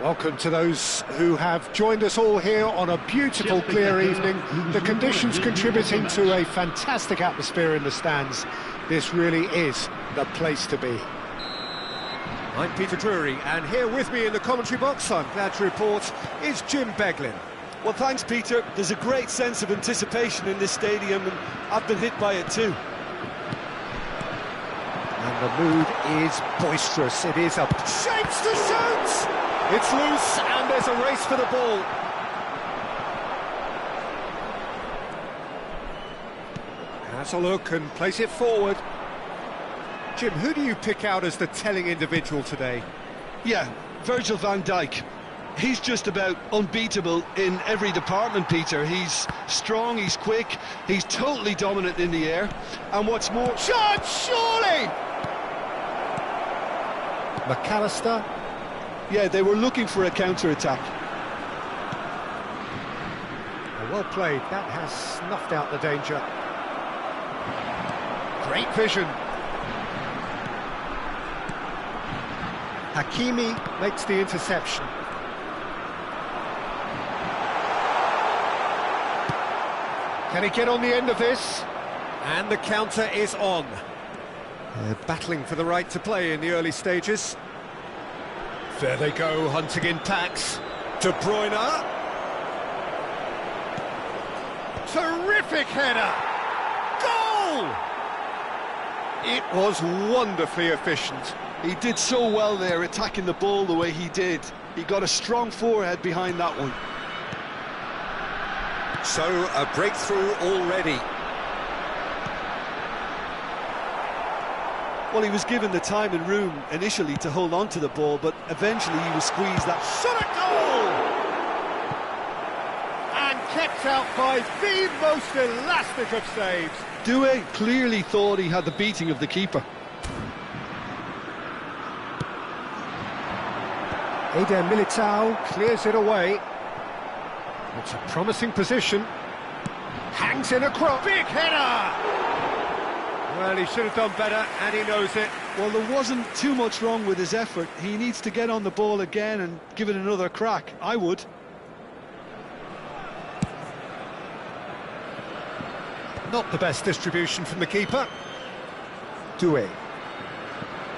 Welcome to those who have joined us all here on a beautiful, clear evening. The conditions contributing to a fantastic atmosphere in the stands. This really is the place to be. I'm Peter Drury, and here with me in the commentary box, I'm glad to report, is Jim Beglin. Well, thanks, Peter. There's a great sense of anticipation in this stadium, and I've been hit by it too. And the mood is boisterous. It is a shapes to shoot! It's loose, and there's a race for the ball. Has a look and plays it forward. Jim, who do you pick out as the telling individual today? Yeah, Virgil van Dijk. He's just about unbeatable in every department, Peter. He's strong, he's quick, he's totally dominant in the air. And what's more... Shot, surely! McAllister. Yeah, they were looking for a counter-attack. Well played, that has snuffed out the danger. Great vision. Hakimi makes the interception. Can he get on the end of this? And the counter is on. They're battling for the right to play in the early stages. There they go, hunting in packs. De Bruyne. Terrific header! Goal! It was wonderfully efficient. He did so well there, attacking the ball the way he did. He got a strong forehead behind that one. So, a breakthrough already. Well, he was given the time and room initially to hold on to the ball, but eventually he was squeezed. That shot at goal! And kept out by the most elastic of saves. Doué clearly thought he had the beating of the keeper. Eder Militao clears it away. It's a promising position. Hangs in across. Big header! Well, he should have done better, and he knows it. Well, there wasn't too much wrong with his effort. He needs to get on the ball again and give it another crack. I would. Not the best distribution from the keeper. Doué.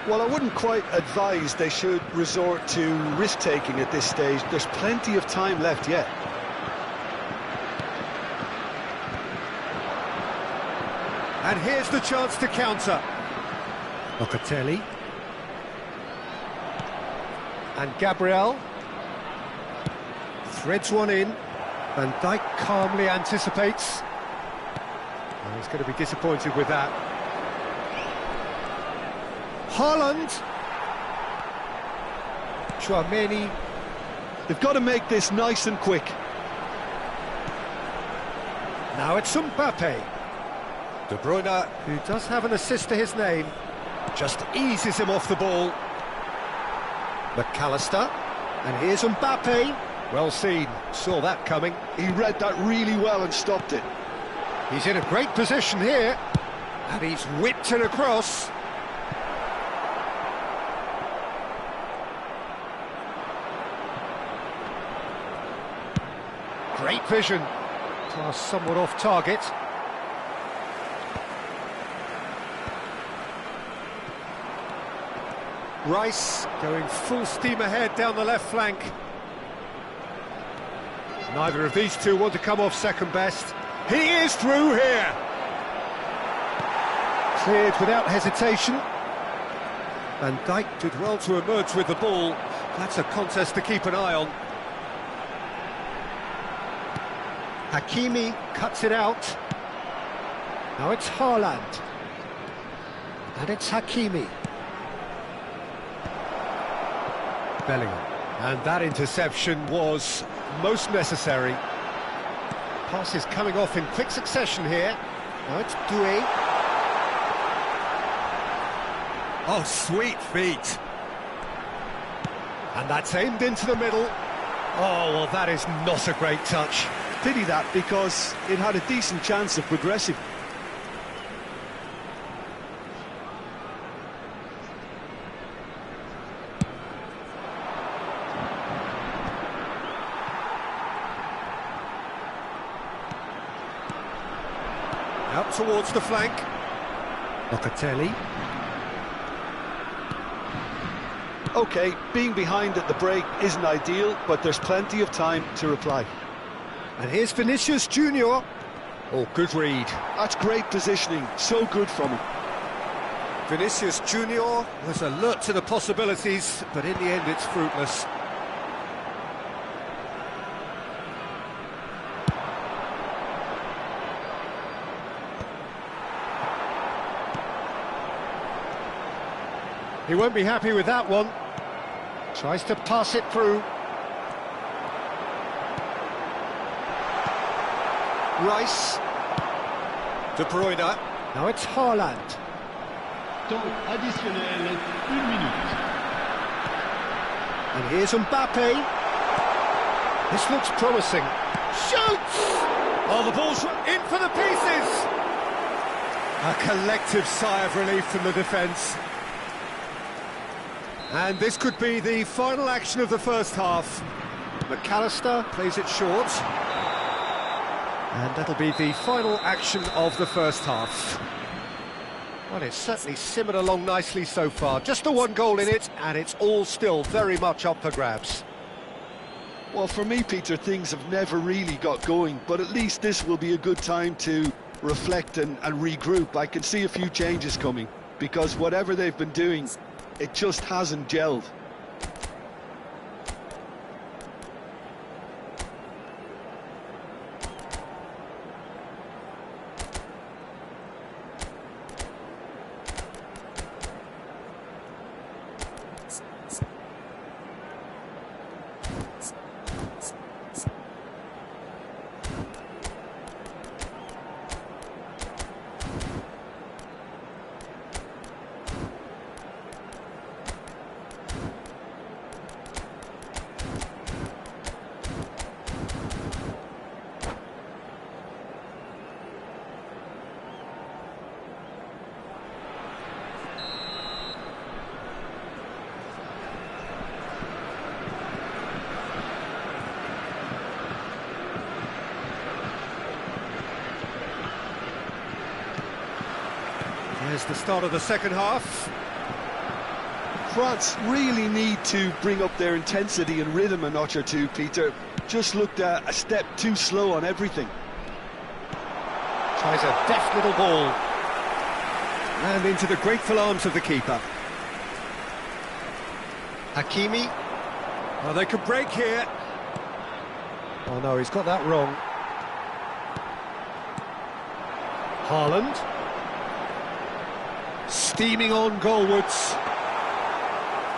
Well, I wouldn't quite advise they should resort to risk-taking at this stage. There's plenty of time left yet. And here's the chance to counter. Locatelli. And Gabriel. Threads one in. Van Dijk calmly anticipates. And he's going to be disappointed with that. Haaland. Chouameni. They've got to make this nice and quick. Now it's Mbappe. De Bruyne, who does have an assist to his name, just eases him off the ball. McAllister. And here's Mbappe. Well seen, saw that coming. He read that really well and stopped it. He's in a great position here. And he's whipped it across. Great vision. Pass somewhat off target. Rice going full steam ahead down the left flank. Neither of these two want to come off second best. He is through here. Cleared without hesitation. Van Dijk did well to emerge with the ball. That's a contest to keep an eye on. Hakimi cuts it out. Now it's Haaland. And it's Hakimi. Bellingham. And that interception was most necessary. Passes coming off in quick succession here. Now it's Doué. Oh, sweet feet. And that's aimed into the middle. Oh, well, that is not a great touch. Pity that, because it had a decent chance of progressing. Out towards the flank. Locatelli. OK, being behind at the break isn't ideal, but there's plenty of time to reply. And here's Vinicius Junior. Oh, good read. That's great positioning, so good from him. Vinicius Junior was alert to the possibilities, but in the end it's fruitless. He won't be happy with that one. Tries to pass it through. Rice. De Bruyne. Now it's Haaland. Temps additionnel, 1 minute. And here's Mbappe. This looks promising. Shoots! Oh, the ball's in for the pieces! A collective sigh of relief from the defence. And this could be the final action of the first half. McAllister plays it short. And that'll be the final action of the first half. Well, it's certainly simmered along nicely so far. Just the one goal in it, and it's all still very much up for grabs. Well, for me, Peter, things have never really got going, but at least this will be a good time to reflect and regroup. I can see a few changes coming, because whatever they've been doing, it just hasn't gelled. Here's the start of the second half. France really need to bring up their intensity and rhythm a notch or two, Peter. Just looked a step too slow on everything. Tries a deft little ball. And into the grateful arms of the keeper. Hakimi. Oh, they could break here. Oh no, he's got that wrong. Haaland. Steaming on goalwards.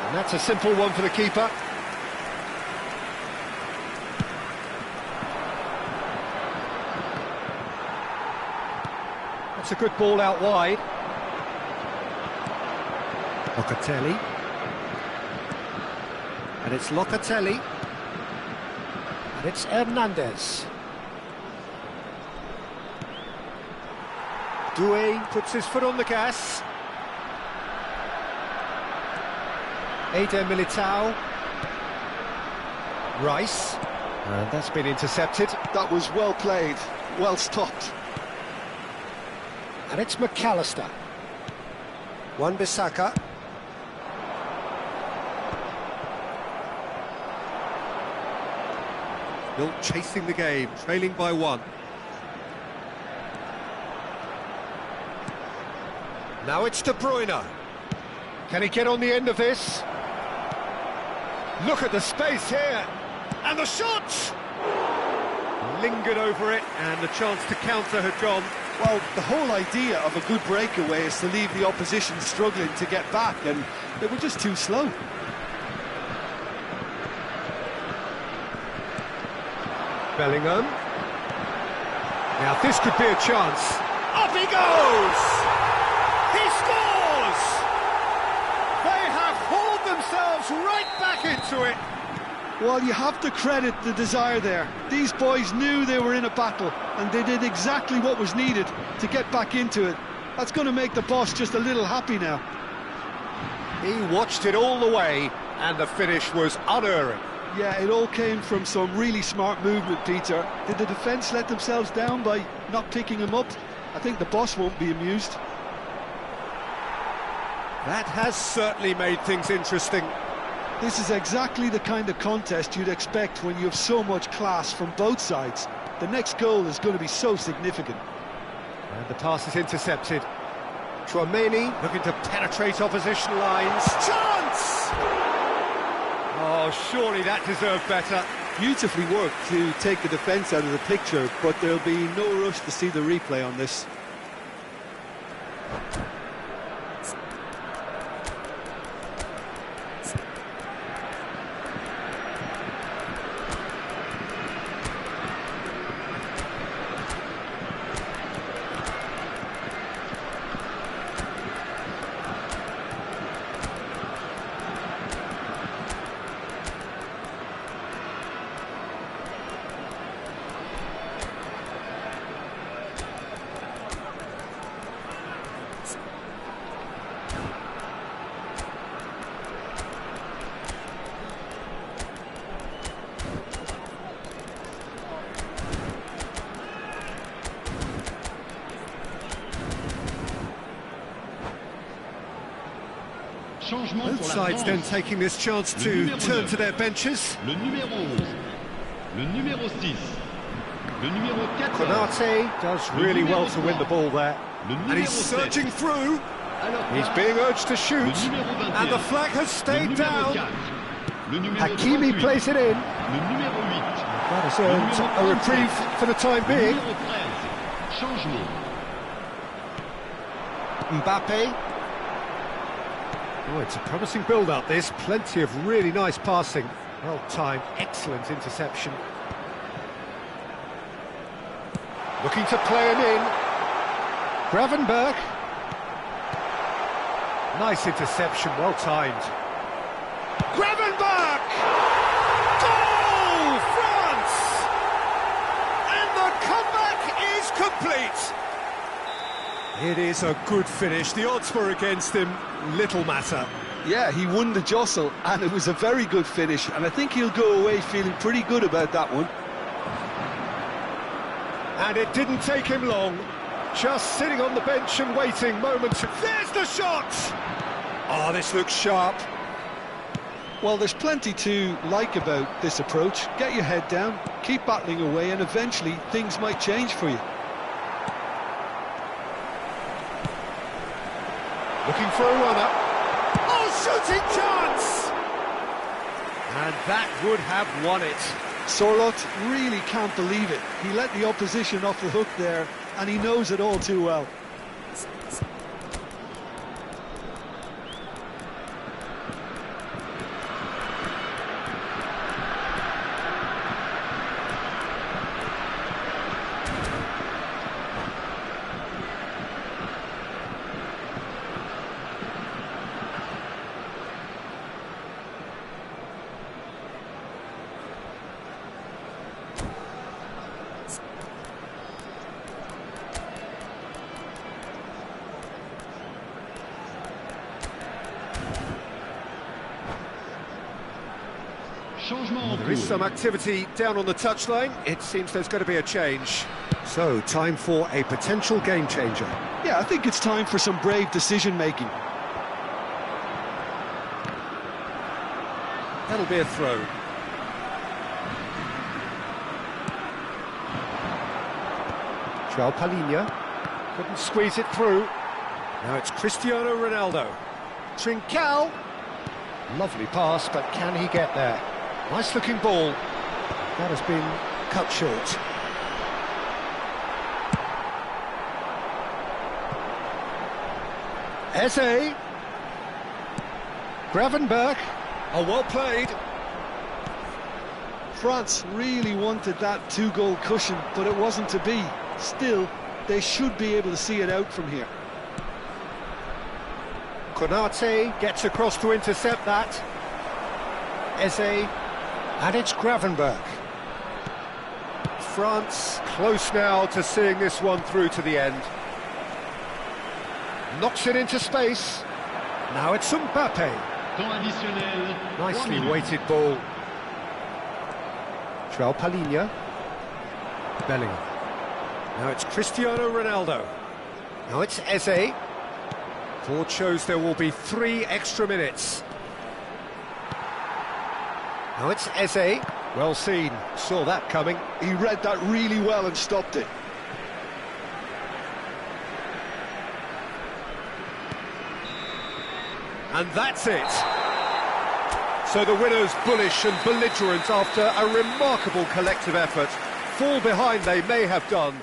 And that's a simple one for the keeper. That's a good ball out wide. Locatelli. And it's Locatelli. And it's Hernandez. Doué puts his foot on the gas. Eder Militao. Rice. And that's been intercepted. That was well played, well stopped. And it's McAllister. Wan-Bissaka. Still chasing the game, trailing by 1. Now it's De Bruyne. Can he get on the end of this? Look at the space here. And the shot! Lingered over it, and the chance to counter had gone. Well, the whole idea of a good breakaway is to leave the opposition struggling to get back, and they were just too slow. Bellingham. Now this could be a chance. Up he goes! He scores! They have hauled themselves right back into it. Well, you have to credit the desire there. These boys knew they were in a battle, and they did exactly what was needed to get back into it. That's going to make the boss just a little happy now. He watched it all the way, and the finish was unerring. Yeah, it all came from some really smart movement, Peter. Did the defence let themselves down by not picking him up? I think the boss won't be amused. That has certainly made things interesting. This is exactly the kind of contest you'd expect when you have so much class from both sides. The next goal is going to be so significant. And the pass is intercepted. Chouameni looking to penetrate opposition lines. Chance! Oh, surely that deserved better. Beautifully worked to take the defence out of the picture, but there'll be no rush to see the replay on this. Both sides then taking this chance to turn to their benches. Le numéro 11, le numéro 6, le numéro 14. Konate does really well to win the ball there. And he's surging through. He's being urged to shoot. And the flag has stayed down. Hakimi plays it in. That has earned a reprieve for the time being. Mbappe. Oh, it's a promising build-up, this. Plenty of really nice passing. Well-timed, excellent interception. Looking to play him in. Gravenberg. Nice interception, well-timed. Gravenberg! Goal! France! And the comeback is complete! It is a good finish. The odds were against him. Little matter. Yeah, he won the jostle, and it was a very good finish, and I think he'll go away feeling pretty good about that one. And it didn't take him long. Just sitting on the bench and waiting moments. There's the shot! Oh, this looks sharp. Well, there's plenty to like about this approach. Get your head down, keep battling away, and eventually things might change for you. Looking for a runner. Oh, shooting chance! And that would have won it. Sorloth really can't believe it. He let the opposition off the hook there, and he knows it all too well. Changement en There is cours. some activity down on the touchline. It seems there's going to be a change. So, time for a potential game changer. Yeah, I think it's time for some brave decision-making. That'll be a throw. João Palhinha couldn't squeeze it through. Now it's Cristiano Ronaldo. Trincao. Lovely pass, but can he get there? Nice looking ball. That has been cut short. Eze. Gravenberch. Oh, well played. France really wanted that two-goal cushion, but it wasn't to be. Still, they should be able to see it out from here. Konate gets across to intercept that. Eze. And it's Gravenberch. France close now to seeing this one through to the end. Knocks it into space. Now it's Mbappe. Temps additionnel. 3 Nicely minutes. weighted ball. João Palhinha. Bellingham. Now it's Cristiano Ronaldo. Now it's Eze. Ford shows there will be 3 extra minutes. Now it's Eze. Well seen, saw that coming. He read that really well and stopped it. And that's it. So the winners bullish and belligerent after a remarkable collective effort. Fall behind they may have done,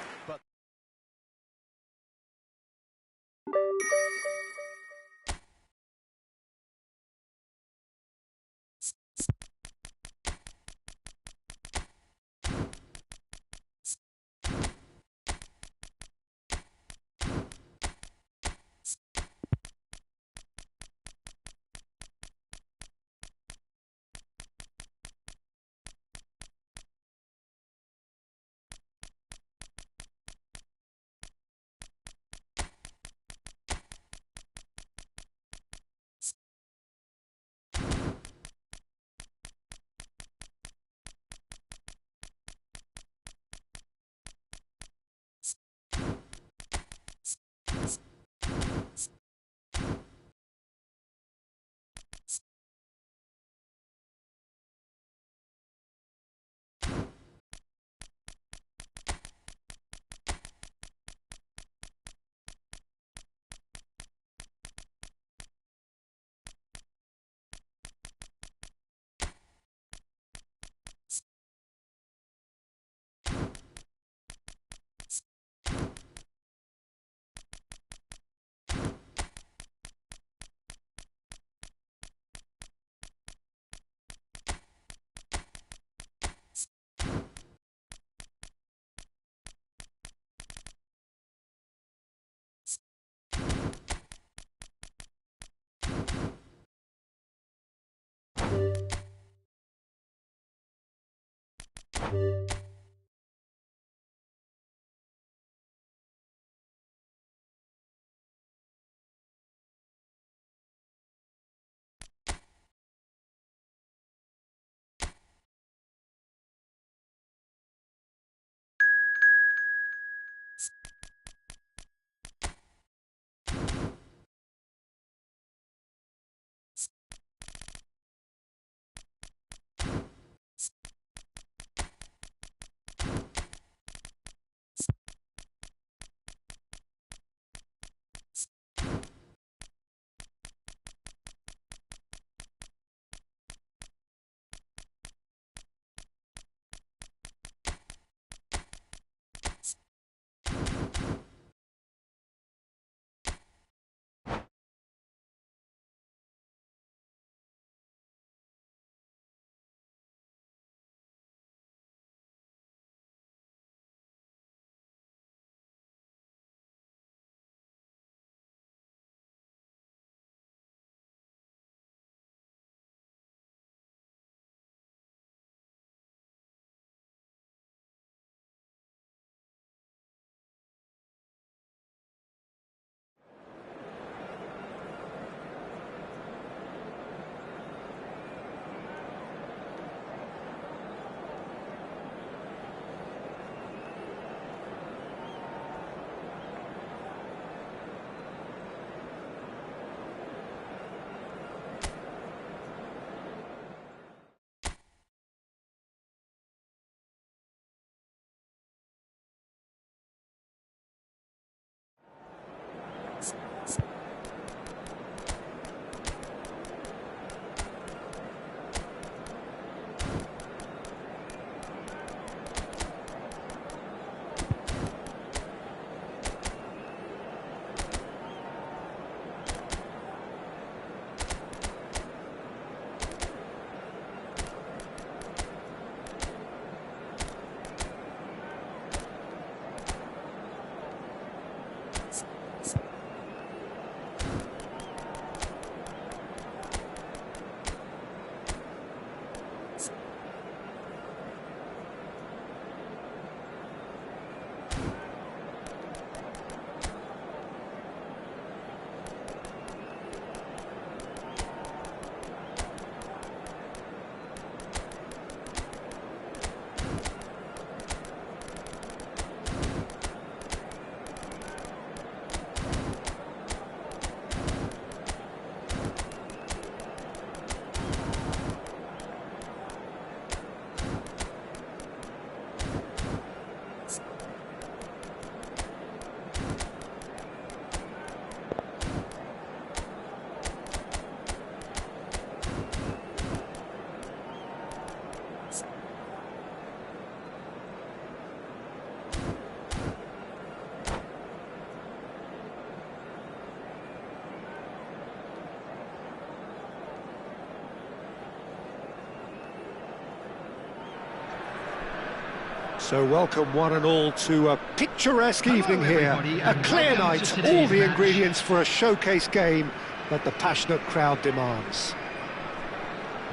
So welcome one and all to a picturesque evening here. A clear night, all the ingredients for a showcase game that the passionate crowd demands.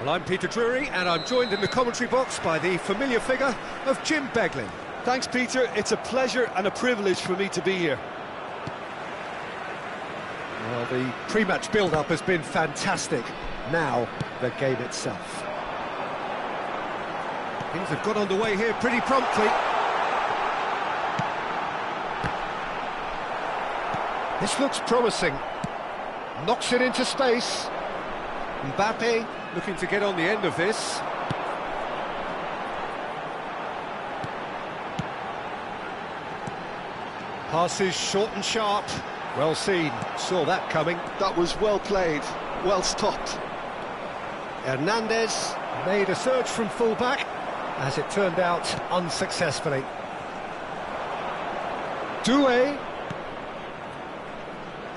Well, I'm Peter Drury, and I'm joined in the commentary box by the familiar figure of Jim Beglin. Thanks, Peter. It's a pleasure and a privilege for me to be here. Well, the pre-match build-up has been fantastic. Now, the game itself. Things have got underway here pretty promptly. This looks promising. Knocks it into space. Mbappe looking to get on the end of this. Passes short and sharp. Well seen. Saw that coming. That was well played, well stopped. Hernandez made a surge from full-back. As it turned out, unsuccessfully. Doué.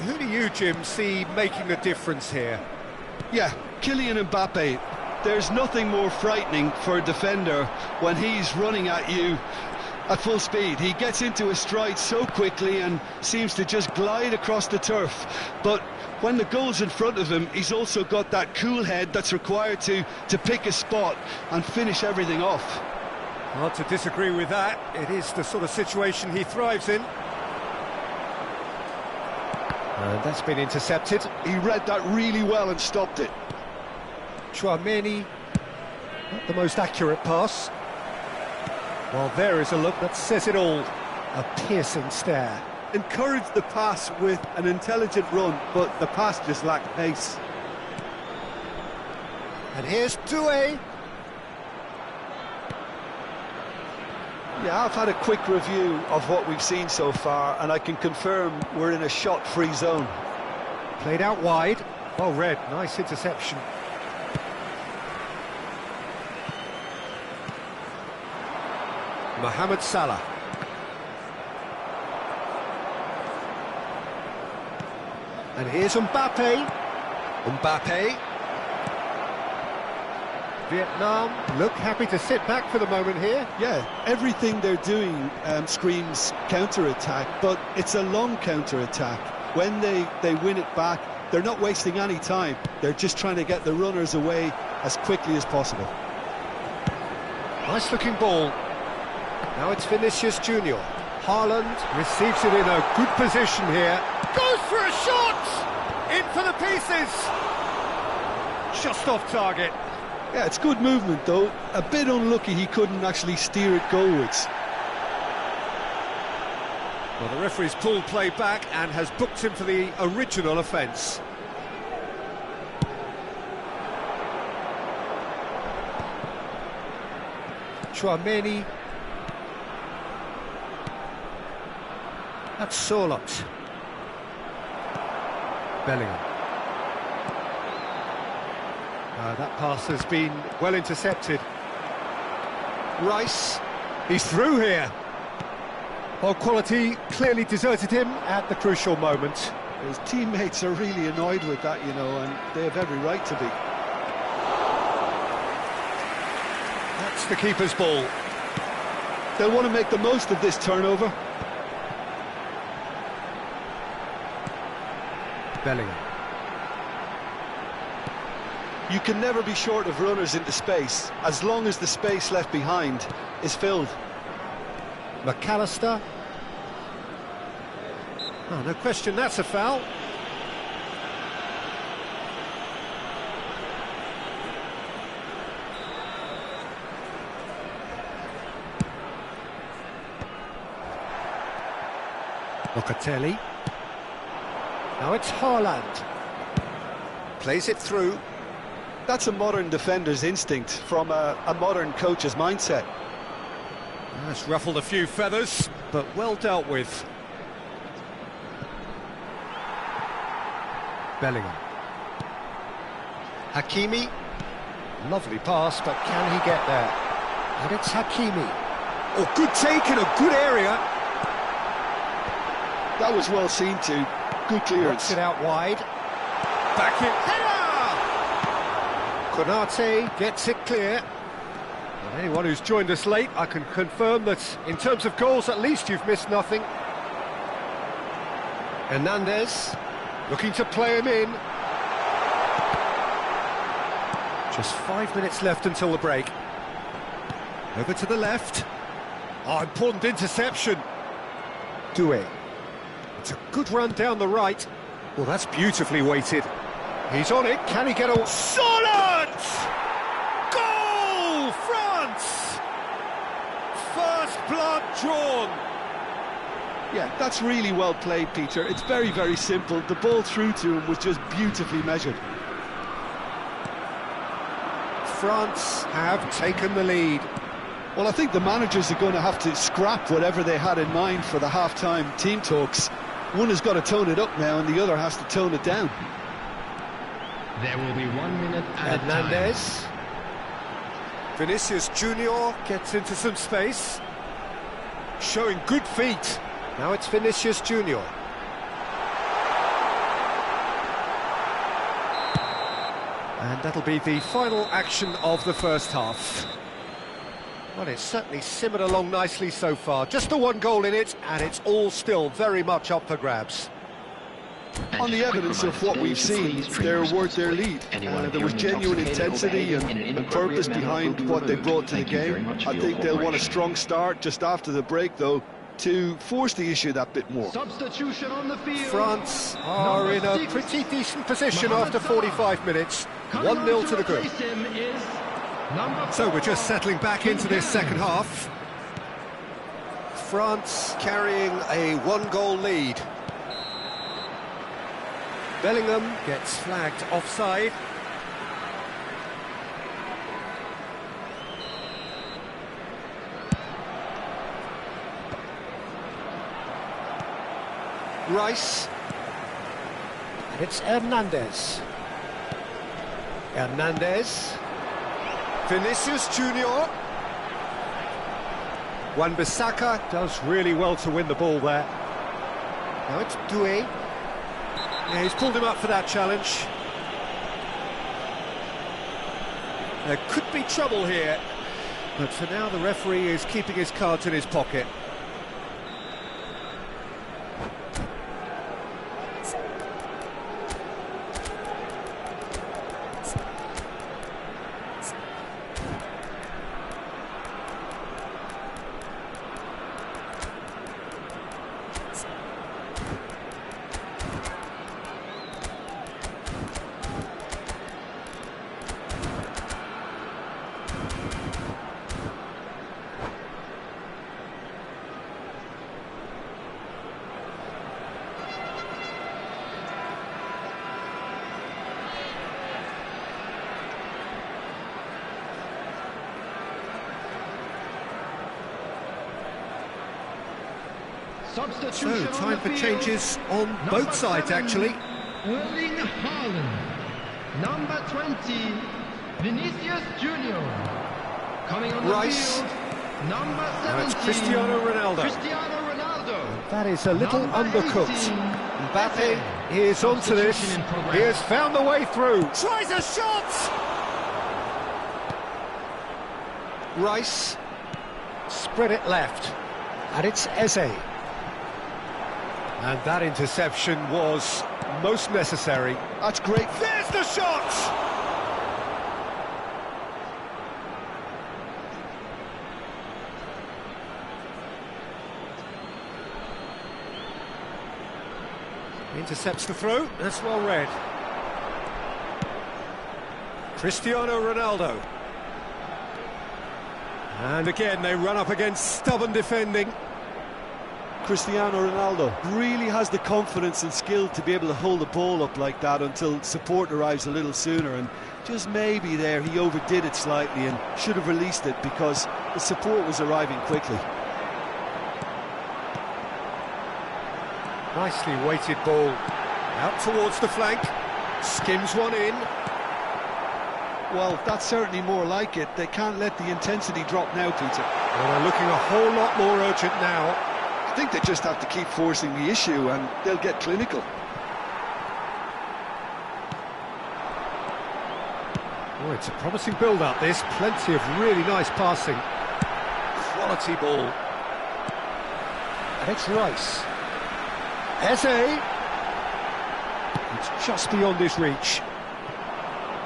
Who do you, Jim, see making the difference here? Yeah, Kylian Mbappe. There's nothing more frightening for a defender when he's running at you at full speed. He gets into his stride so quickly and seems to just glide across the turf. But when the goal's in front of him, he's also got that cool head that's required to pick a spot and finish everything off. Hard to disagree with that. It is the sort of situation he thrives in. And that's been intercepted. He read that really well and stopped it. Tchouaméni, not the most accurate pass. Well, there is a look that says it all. A piercing stare. Encouraged the pass with an intelligent run, but the pass just lacked pace. And here's Doué. Yeah, I've had a quick review of what we've seen so far, and I can confirm we're in a shot-free zone. Played out wide. Well read, nice interception. Mohamed Salah. And here's Mbappe. Mbappe. Vietnam look happy to sit back for the moment here. Yeah, everything they're doing screams counter-attack, but it's a long counter-attack. When they win it back, they're not wasting any time. They're just trying to get the runners away as quickly as possible. Nice looking ball. Now it's Vinicius Junior. Haaland receives it in a good position here. Goes for a shot! In for the pieces! Just off target. Yeah, it's good movement though. A bit unlucky he couldn't actually steer it goalwards. Well, the referee's pulled play back and has booked him for the original offence. Tchouaméni. That's Sorloth. Bellingham. That pass has been well intercepted. Rice. He's through here. Well, quality clearly deserted him at the crucial moment. His teammates are really annoyed with that, you know, and they have every right to be. That's the keeper's ball. They'll want to make the most of this turnover. Bellingham. You can never be short of runners into space, as long as the space left behind is filled. McAllister. Oh, no question, that's a foul. Locatelli. Now it's Haaland. Plays it through. That's a modern defender's instinct from a modern coach's mindset. That's ruffled a few feathers, but well dealt with. Bellingham. Hakimi. Lovely pass, but can he get there? And it's Hakimi. Oh, good take in a good area. That was well seen too. Good clearance. Knocks it out wide. Back in. Header! Konate gets it clear. And anyone who's joined us late, I can confirm that in terms of goals, at least you've missed nothing. Hernandez, looking to play him in. Just 5 minutes left until the break. Over to the left. Oh, important interception. Doué. It's a good run down the right. Well, that's beautifully weighted. He's on it. Can he get a... Solid! Goal! France! First blood drawn. Yeah, that's really well played, Peter. It's very, very simple. The ball through to him was just beautifully measured. France have taken the lead. Well, I think the managers are going to have to scrap whatever they had in mind for the half-time team talks. One has got to tone it up now, and the other has to tone it down. There will be 1 minute at Hernandez. Vinicius Junior gets into some space. Showing good feet. Now it's Vinicius Junior. And that'll be the final action of the first half. Well, it's certainly simmered along nicely so far. Just the one goal in it, and it's all still very much up for grabs. On the evidence of what we've seen, they're worth their lead. There was genuine intensity and purpose behind what they brought to the game. I think they'll want a strong start just after the break, though, to force the issue that bit more. Substitution on the field. France are in a pretty decent position after 45 minutes. 1-0 to the group. So we're just settling back into this second half. France carrying a one-goal lead. Bellingham gets flagged offside. Rice. And it's Hernandez. Hernandez. Vinicius Junior. Wan-Bissaka does really well to win the ball there. Now it's Doué. Yeah, he's pulled him up for that challenge. There could be trouble here, but for now the referee is keeping his cards in his pocket. So, time for changes on both sides, actually. Erling Haaland. Number 20, Vinicius Junior. Coming on Rice. the field, number 17. Now it's Cristiano Ronaldo. Cristiano Ronaldo. That is a little Number undercooked. 18, Mbappe is onto this. Substitution in progress. He has found the way through. Tries a shot! Rice. Spread it left. And it's Eze. And that interception was most necessary. That's great. There's the shot! Intercepts the throw. That's well read. Cristiano Ronaldo. And again, they run up against stubborn defending. Cristiano Ronaldo really has the confidence and skill to be able to hold the ball up like that until support arrives a little sooner, and just maybe there he overdid it slightly and should have released it because the support was arriving quickly. Nicely weighted ball. Out towards the flank. Skims one in. Well, that's certainly more like it. They can't let the intensity drop now, Peter. Well, they're looking a whole lot more urgent now. I think they just have to keep forcing the issue and they'll get clinical. Oh, it's a promising build-up, this. Plenty of really nice passing. Quality ball. And it's Rice. Eze. It's just beyond his reach.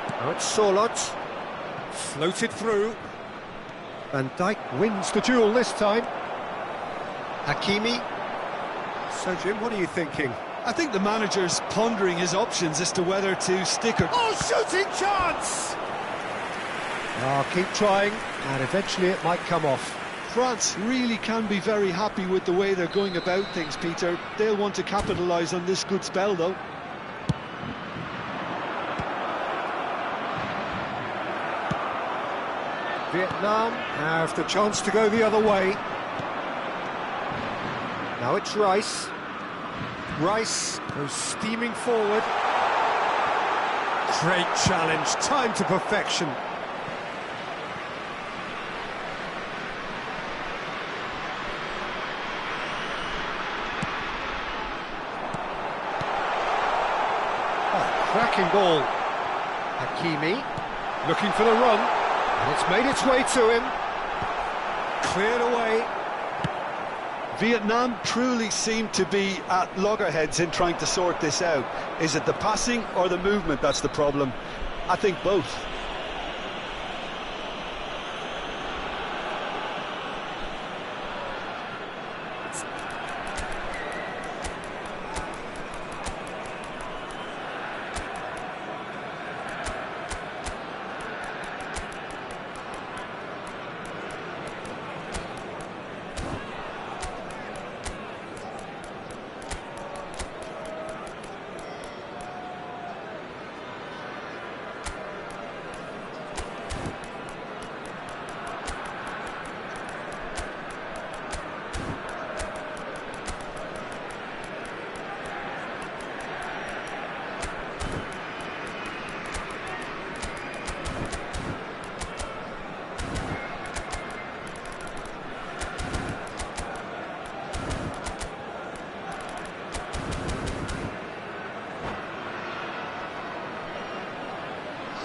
Now it's Sorlot. Floated through. Van Dijk wins the duel this time. Hakimi. So, Jim, what are you thinking? I think the manager's pondering his options as to whether to stick or... Oh, shooting chance! Oh, keep trying, and eventually it might come off. France really can be very happy with the way they're going about things, Peter. They'll want to capitalise on this good spell, though. Vietnam have the chance to go the other way. Now it's Rice. Rice goes steaming forward. Great challenge, time to perfection. Cracking ball. Hakimi looking for the run, and it's made its way to him. Cleared away. Vietnam truly seem to be at loggerheads in trying to sort this out. Is it the passing or the movement that's the problem? I think both.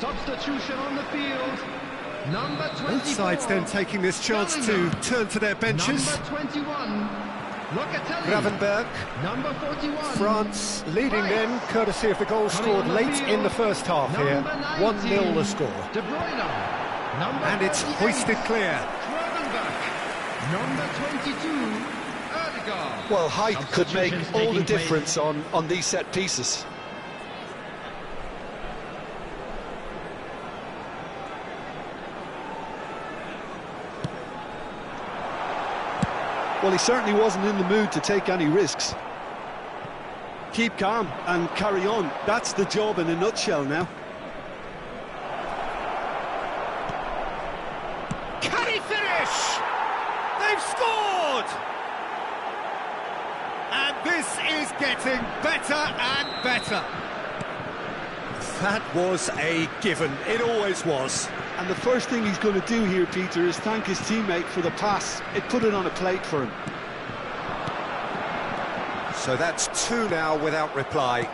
Substitution on the field. Number 24. Both sides then taking this chance to turn to their benches. Number 21. Locatelli. Gravenberg. Number 41. France leading Rice. then, courtesy of the goal scored late in the first half here. 1-0 the score. De Bruyne. Number And it's 38. hoisted clear. Gravenberg. Number 22. Odegaard. Well, height could make Substitutions all the taking place. difference on these set pieces. Well, he certainly wasn't in the mood to take any risks. Keep calm and carry on. That's the job in a nutshell now. Can he finish? They've scored! And this is getting better and better. That was a given. It always was. And the first thing he's going to do here, Peter, is thank his teammate for the pass. It put it on a plate for him. So that's two now without reply.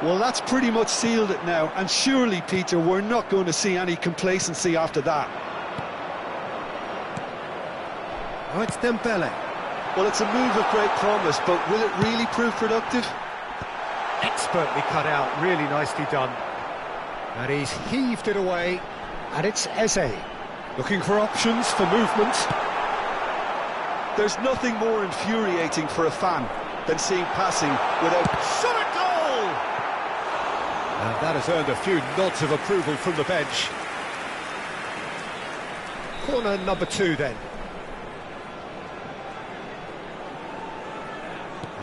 Well, that's pretty much sealed it now. And surely, Peter, we're not going to see any complacency after that. Oh, it's Dembele. Well, it's a move of great promise, but will it really prove productive? Expertly cut out, really nicely done. And he's heaved it away. And it's Eze. Looking for options for movement. There's nothing more infuriating for a fan than seeing passing without... Shot at goal! And that has earned a few nods of approval from the bench. Corner number 2 then.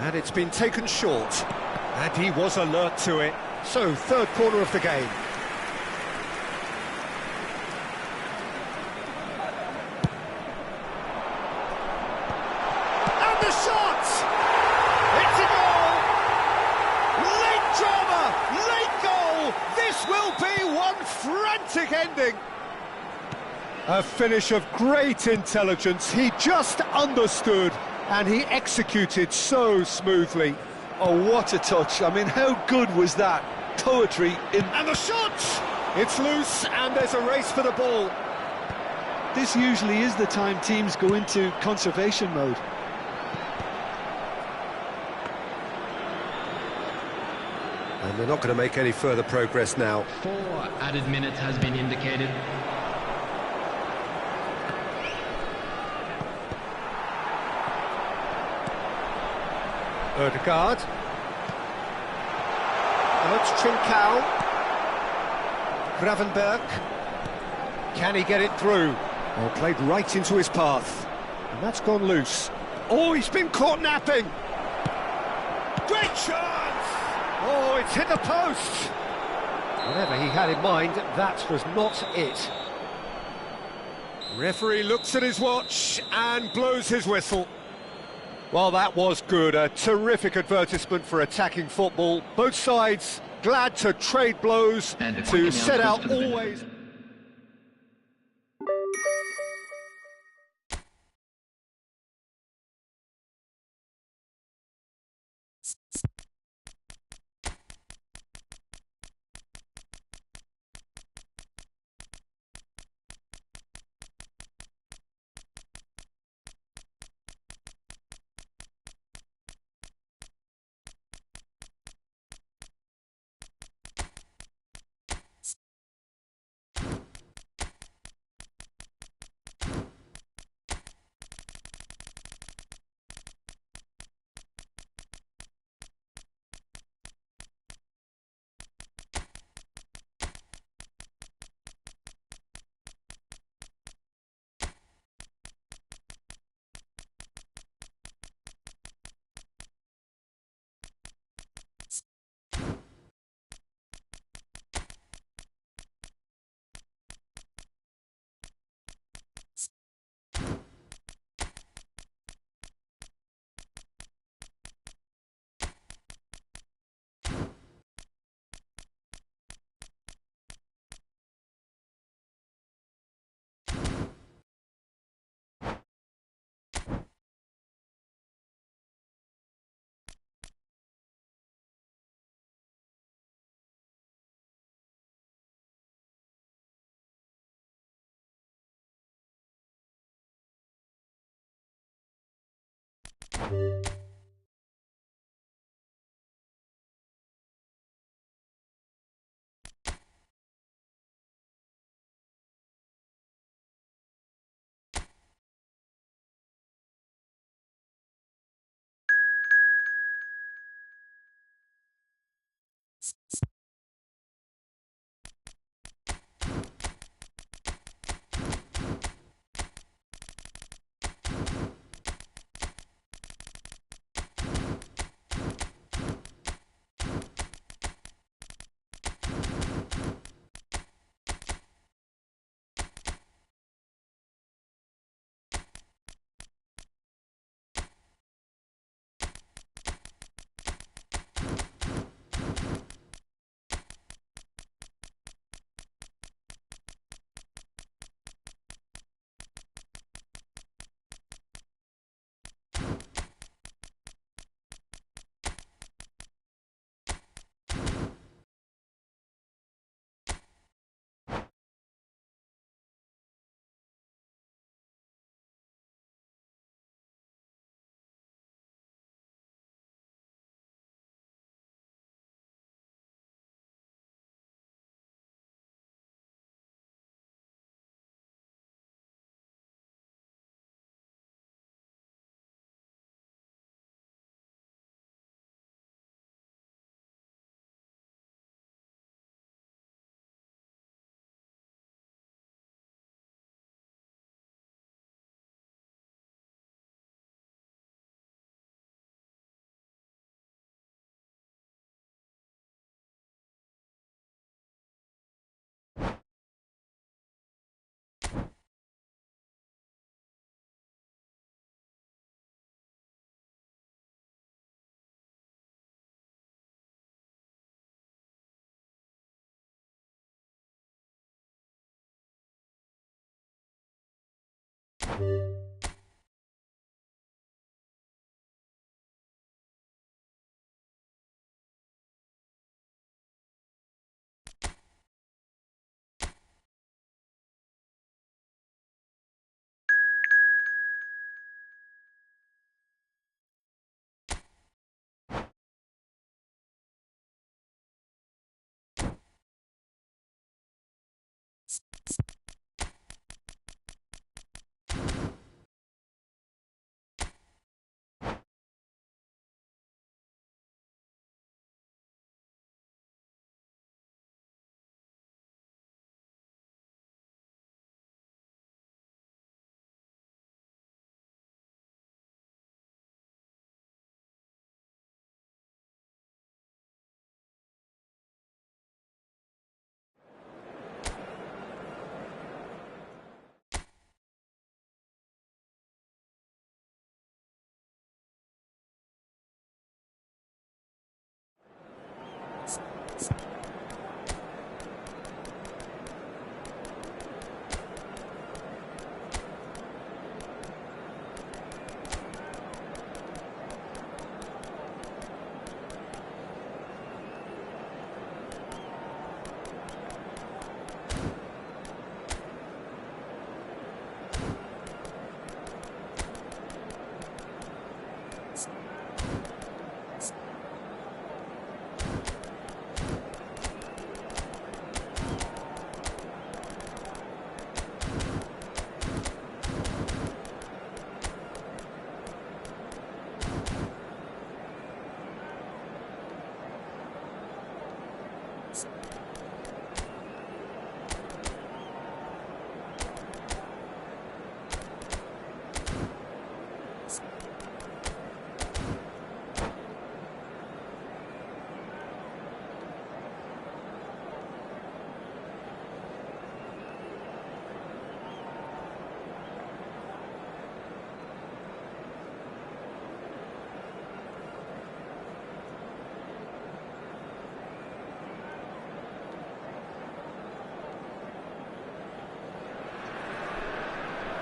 And it's been taken short. And he was alert to it. So, third corner of the game. And the shot! It's a goal! Late drama! Late goal! This will be one frantic ending! A finish of great intelligence. He just understood and he executed so smoothly. Oh, what a touch. I mean, how good was that? Poetry in... And the shot! It's loose, and there's a race for the ball. This usually is the time teams go into conservation mode. And they're not going to make any further progress now. 4 added minutes has been indicated. Ødegaard. Alex Trincao. Gravenberg. Can he get it through? Oh, played right into his path. And that's gone loose. Oh, he's been caught napping. Great chance! Oh, it's hit the post. Whatever he had in mind, that was not it. Referee looks at his watch and blows his whistle. Well, that was good. A terrific advertisement for attacking football. Both sides glad to trade blows, to set out always...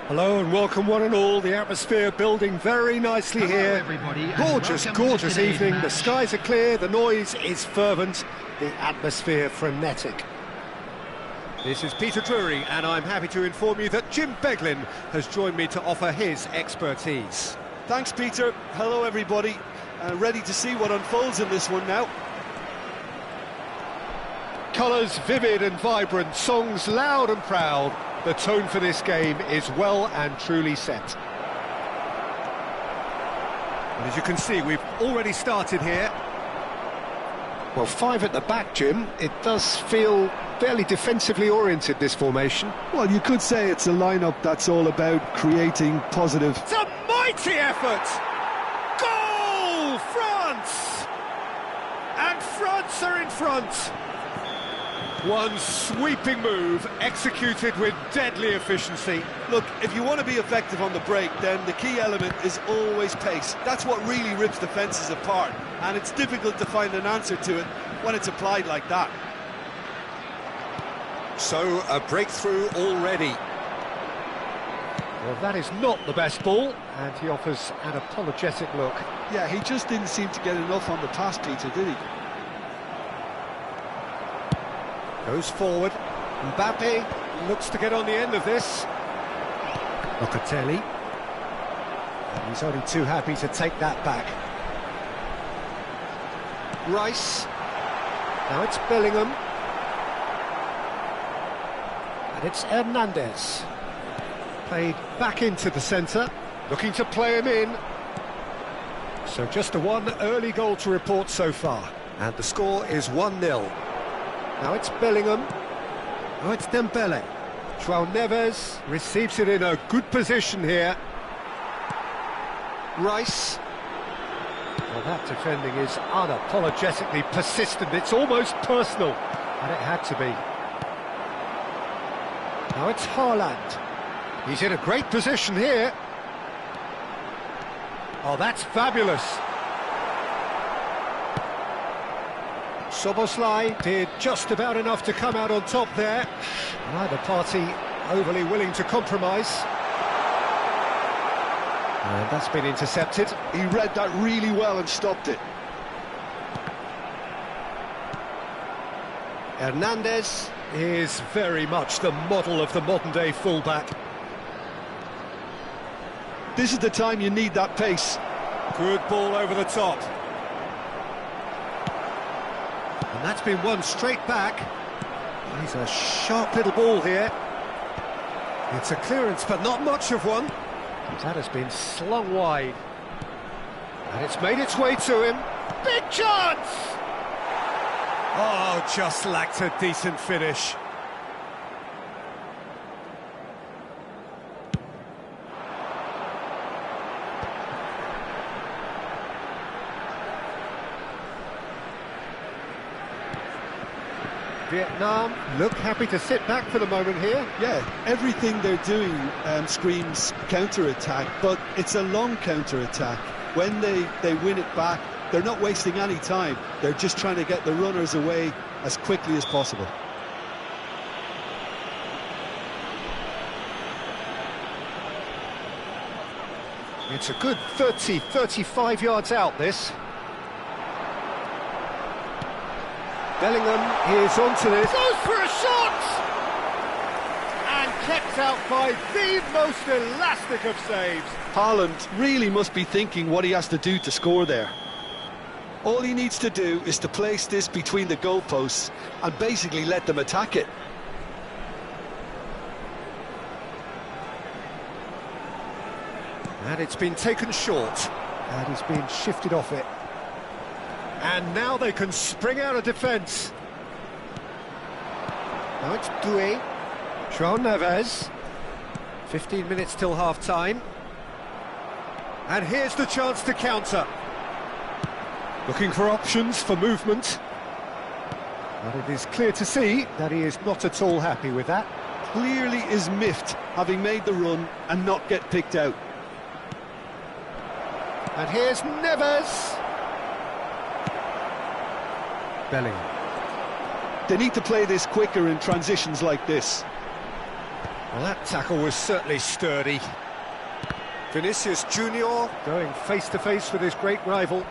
Hello and welcome one and all. The atmosphere building very nicely here. Everybody, and Gorgeous, welcome to gorgeous today's evening. The match. skies are clear, the noise is fervent, the atmosphere frenetic. This is Peter Drury, and I'm happy to inform you that Jim Beglin has joined me to offer his expertise. Thanks, Peter. Hello, everybody. Ready to see what unfolds in this one now. Colours vivid and vibrant, songs loud and proud. The tone for this game is well and truly set. And as you can see, we've already started here. Well, five at the back, Jim. It does feel fairly defensively oriented, this formation. Well, you could say it's a lineup that's all about creating positive. It's a mighty effort! Goal! France! And France are in front. One sweeping move, executed with deadly efficiency. Look, if you want to be effective on the break, then the key element is always pace. That's what really rips defences apart, and it's difficult to find an answer to it when it's applied like that. So, a breakthrough already. Well, that is not the best ball, and he offers an apologetic look. Yeah, he just didn't seem to get enough on the pass, Peter, did he? Goes forward. Mbappe looks to get on the end of this. Locatelli. And he's only too happy to take that back. Rice. Now it's Bellingham. And it's Hernandez. Played back into the centre, looking to play him in. So just a one early goal to report so far. And the score is 1-0. Now it's Bellingham. Now it's Dembele. João Neves receives it in a good position here. Rice. Well, that defending is unapologetically persistent. It's almost personal, and it had to be. Now it's Haaland. He's in a great position here. Oh, that's fabulous. Szoboszlai did just about enough to come out on top there. Neither party overly willing to compromise. And that's been intercepted. He read that really well and stopped it. Hernandez is very much the model of the modern-day fullback. This is the time you need that pace. Good ball over the top. And that's been won straight back. He's a sharp little ball here. It's a clearance, but not much of one. That has been slung wide. And it's made its way to him. Big chance! Oh, just lacked a decent finish. Vietnam look happy to sit back for the moment here. Yeah, everything they're doing screams counter-attack, but it's a long counter-attack. When they win it back, they're not wasting any time. They're just trying to get the runners away as quickly as possible. It's a good 30, 35 yards out, this. Bellingham is onto this. Goes for a shot! And kept out by the most elastic of saves. Haaland really must be thinking what he has to do to score there. All he needs to do is to place this between the goalposts and basically let them attack it. And it's been taken short. And he's been shifted off it. And now they can spring out of defence. Now it's Doué. João Neves. 15 minutes till half-time. And here's the chance to counter. Looking for options for movement. But it is clear to see that he is not at all happy with that. Clearly is miffed, having made the run and not get picked out. And here's Neves. Bellingham. They need to play this quicker in transitions like this. Well, that tackle was certainly sturdy. Vinicius Junior going face-to-face with his great rival.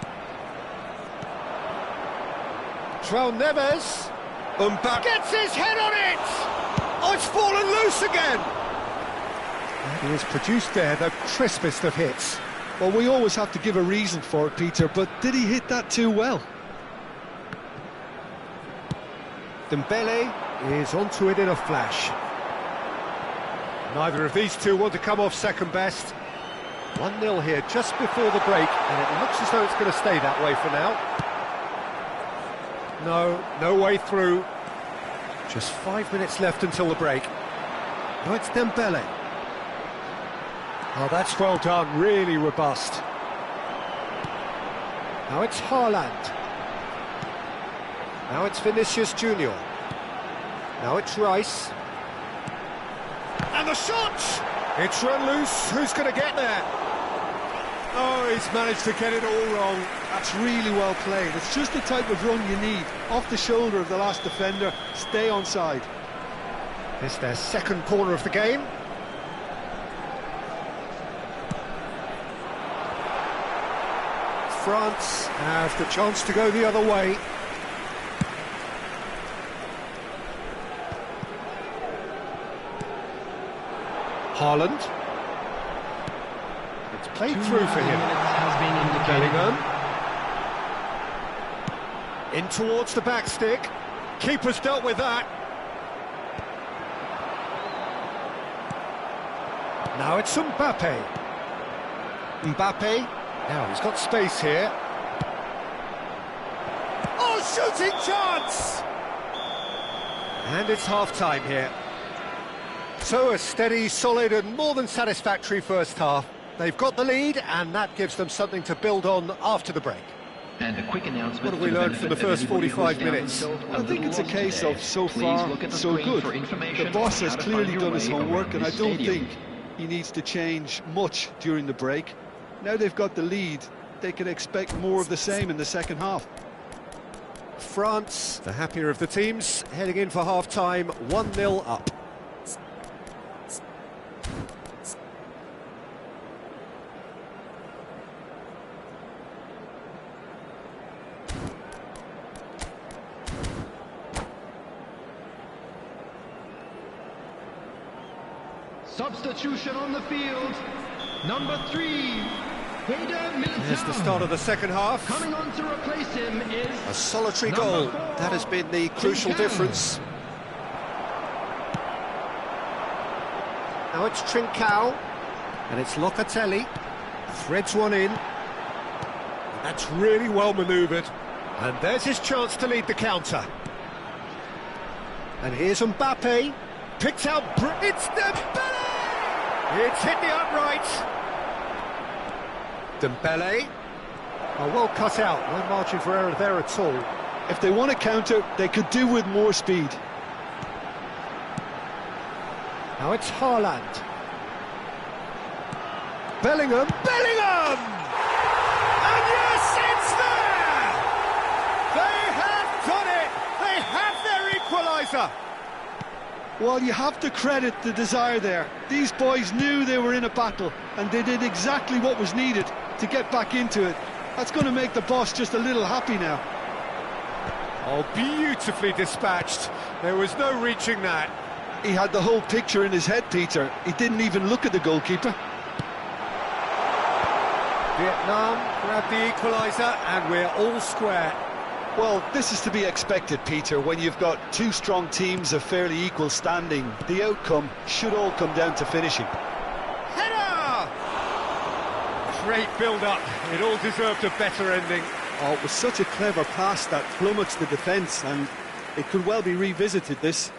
João Neves. Mbappe gets his head on it! Oh, it's fallen loose again! And he has produced there the crispest of hits. Well, we always have to give a reason for it, Peter, but did he hit that too well? Dembele is onto it in a flash. Neither of these two want to come off second best. 1-0 here just before the break, and it looks as though it's going to stay that way for now. No way through. Just 5 minutes left until the break. Now it's Dembele. Oh, that's well done, really robust. Now it's Haaland. Now it's Vinicius Junior. Now it's Rice. And the shot! It's run loose. Who's going to get there? Oh, he's managed to get it all wrong. That's really well played. It's just the type of run you need. Off the shoulder of the last defender, stay onside. It's their second corner of the game. France have the chance to go the other way. Haaland. It's played through for him. Bellingham. In towards the back stick. Keeper's dealt with that. Now it's Mbappe. Mbappe. Now he's got space here. Oh, shooting chance! And it's half-time here. So a steady, solid and more than satisfactory first half. They've got the lead and that gives them something to build on after the break. And a quick announcement. What have we learned from the first 45 minutes? I think it's a case of so far, so good. The boss has clearly done his homework and I don't think he needs to change much during the break. Now they've got the lead, they can expect more of the same in the second half. France, the happier of the teams, heading in for half-time, 1-0 up. Substitution on the field. Number 3. Here's the start of the second half. Coming on to replace him is a solitary goal. That has been the crucial difference. Now it's Trincao. And it's Locatelli. Threads one in. And that's really well manoeuvred. And there's his chance to lead the counter. And here's Mbappe. Picked out. It's Dembele! It's hit the upright. Dembele. Oh, well cut out, no margin for error there at all. If they want to counter, they could do with more speed. Now it's Haaland. Bellingham. Bellingham! And yes, it's there! They have done it! They have their equaliser! Well, you have to credit the desire there. These boys knew they were in a battle, and they did exactly what was needed to get back into it. That's going to make the boss just a little happy now. Oh, beautifully dispatched. There was no reaching that. He had the whole picture in his head, Peter. He didn't even look at the goalkeeper. Vietnam grabbed the equaliser, and we're all square. Well, this is to be expected, Peter. When you've got two strong teams of fairly equal standing, the outcome should all come down to finishing. Header! Great build-up. It all deserved a better ending. Oh, it was such a clever pass that flummoxed the defence, and it could well be revisited, this.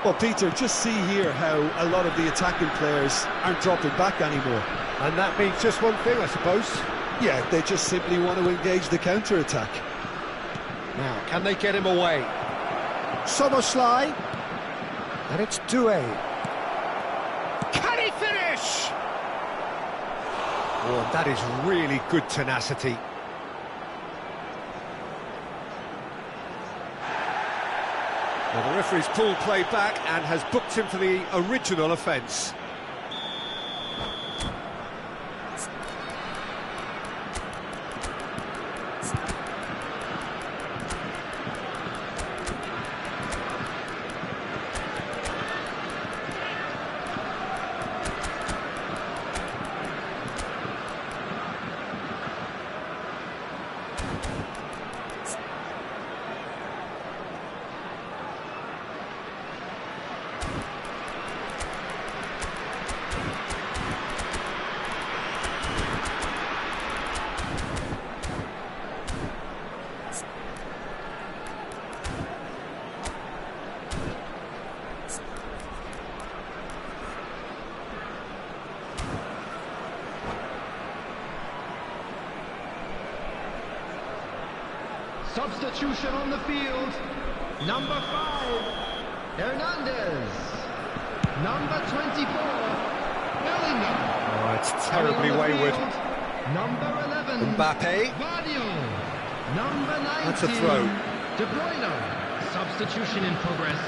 Well, Peter, just see here how a lot of the attacking players aren't dropping back anymore. And that means just one thing, I suppose. Yeah, they just simply want to engage the counter-attack. Now, can they get him away? Soboslai. And it's Doué. Can he finish? Oh, that is really good tenacity. Well, the referee's pulled play back and has booked him for the original offence. Substitution on the field. Number 5, Hernandez. Number 24, Bellingham. Oh, it's terribly wayward. Field, number 11, Mbappe. Guardiola. Number 19, That's a throw. De Bruyne. Substitution in progress.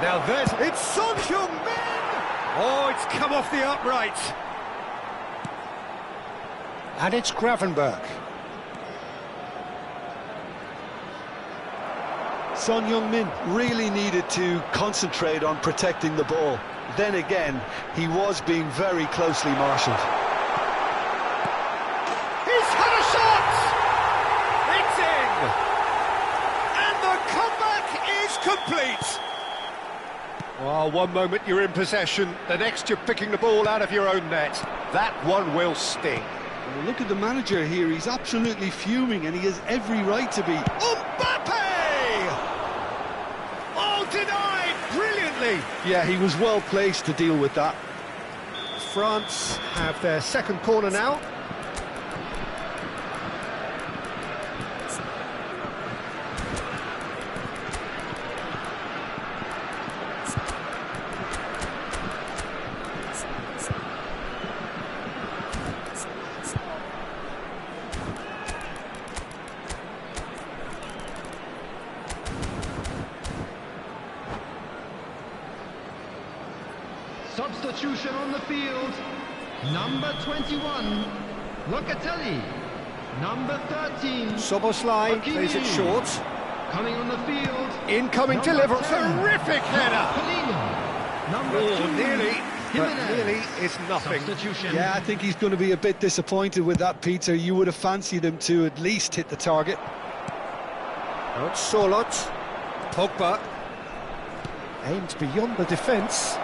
Now it's Son Heung-min! Oh, it's come off the upright. And it's Gravenberch. Son Heung-min really needed to concentrate on protecting the ball. Then again, he was being very closely marshalled. He's had a shot! It's in! And the comeback is complete! Well, one moment you're in possession, the next you're picking the ball out of your own net. That one will sting. Well, look at the manager here, he's absolutely fuming and he has every right to be. Mbappe! Oh, denied brilliantly! Yeah, he was well placed to deal with that. France have their second corner now. Substitution on the field. Number 21, Locatelli. Number 13, Soboslai plays it short. coming on the field. Incoming Number delivery, 10, terrific header! Polino. Number Oh, 2, nearly, but Jimenez. nearly is nothing. Substitution. Yeah, I think he's going to be a bit disappointed with that, Peter. You would have fancied him to at least hit the target. Now it's Solot. Pogba. Aimed beyond the defence.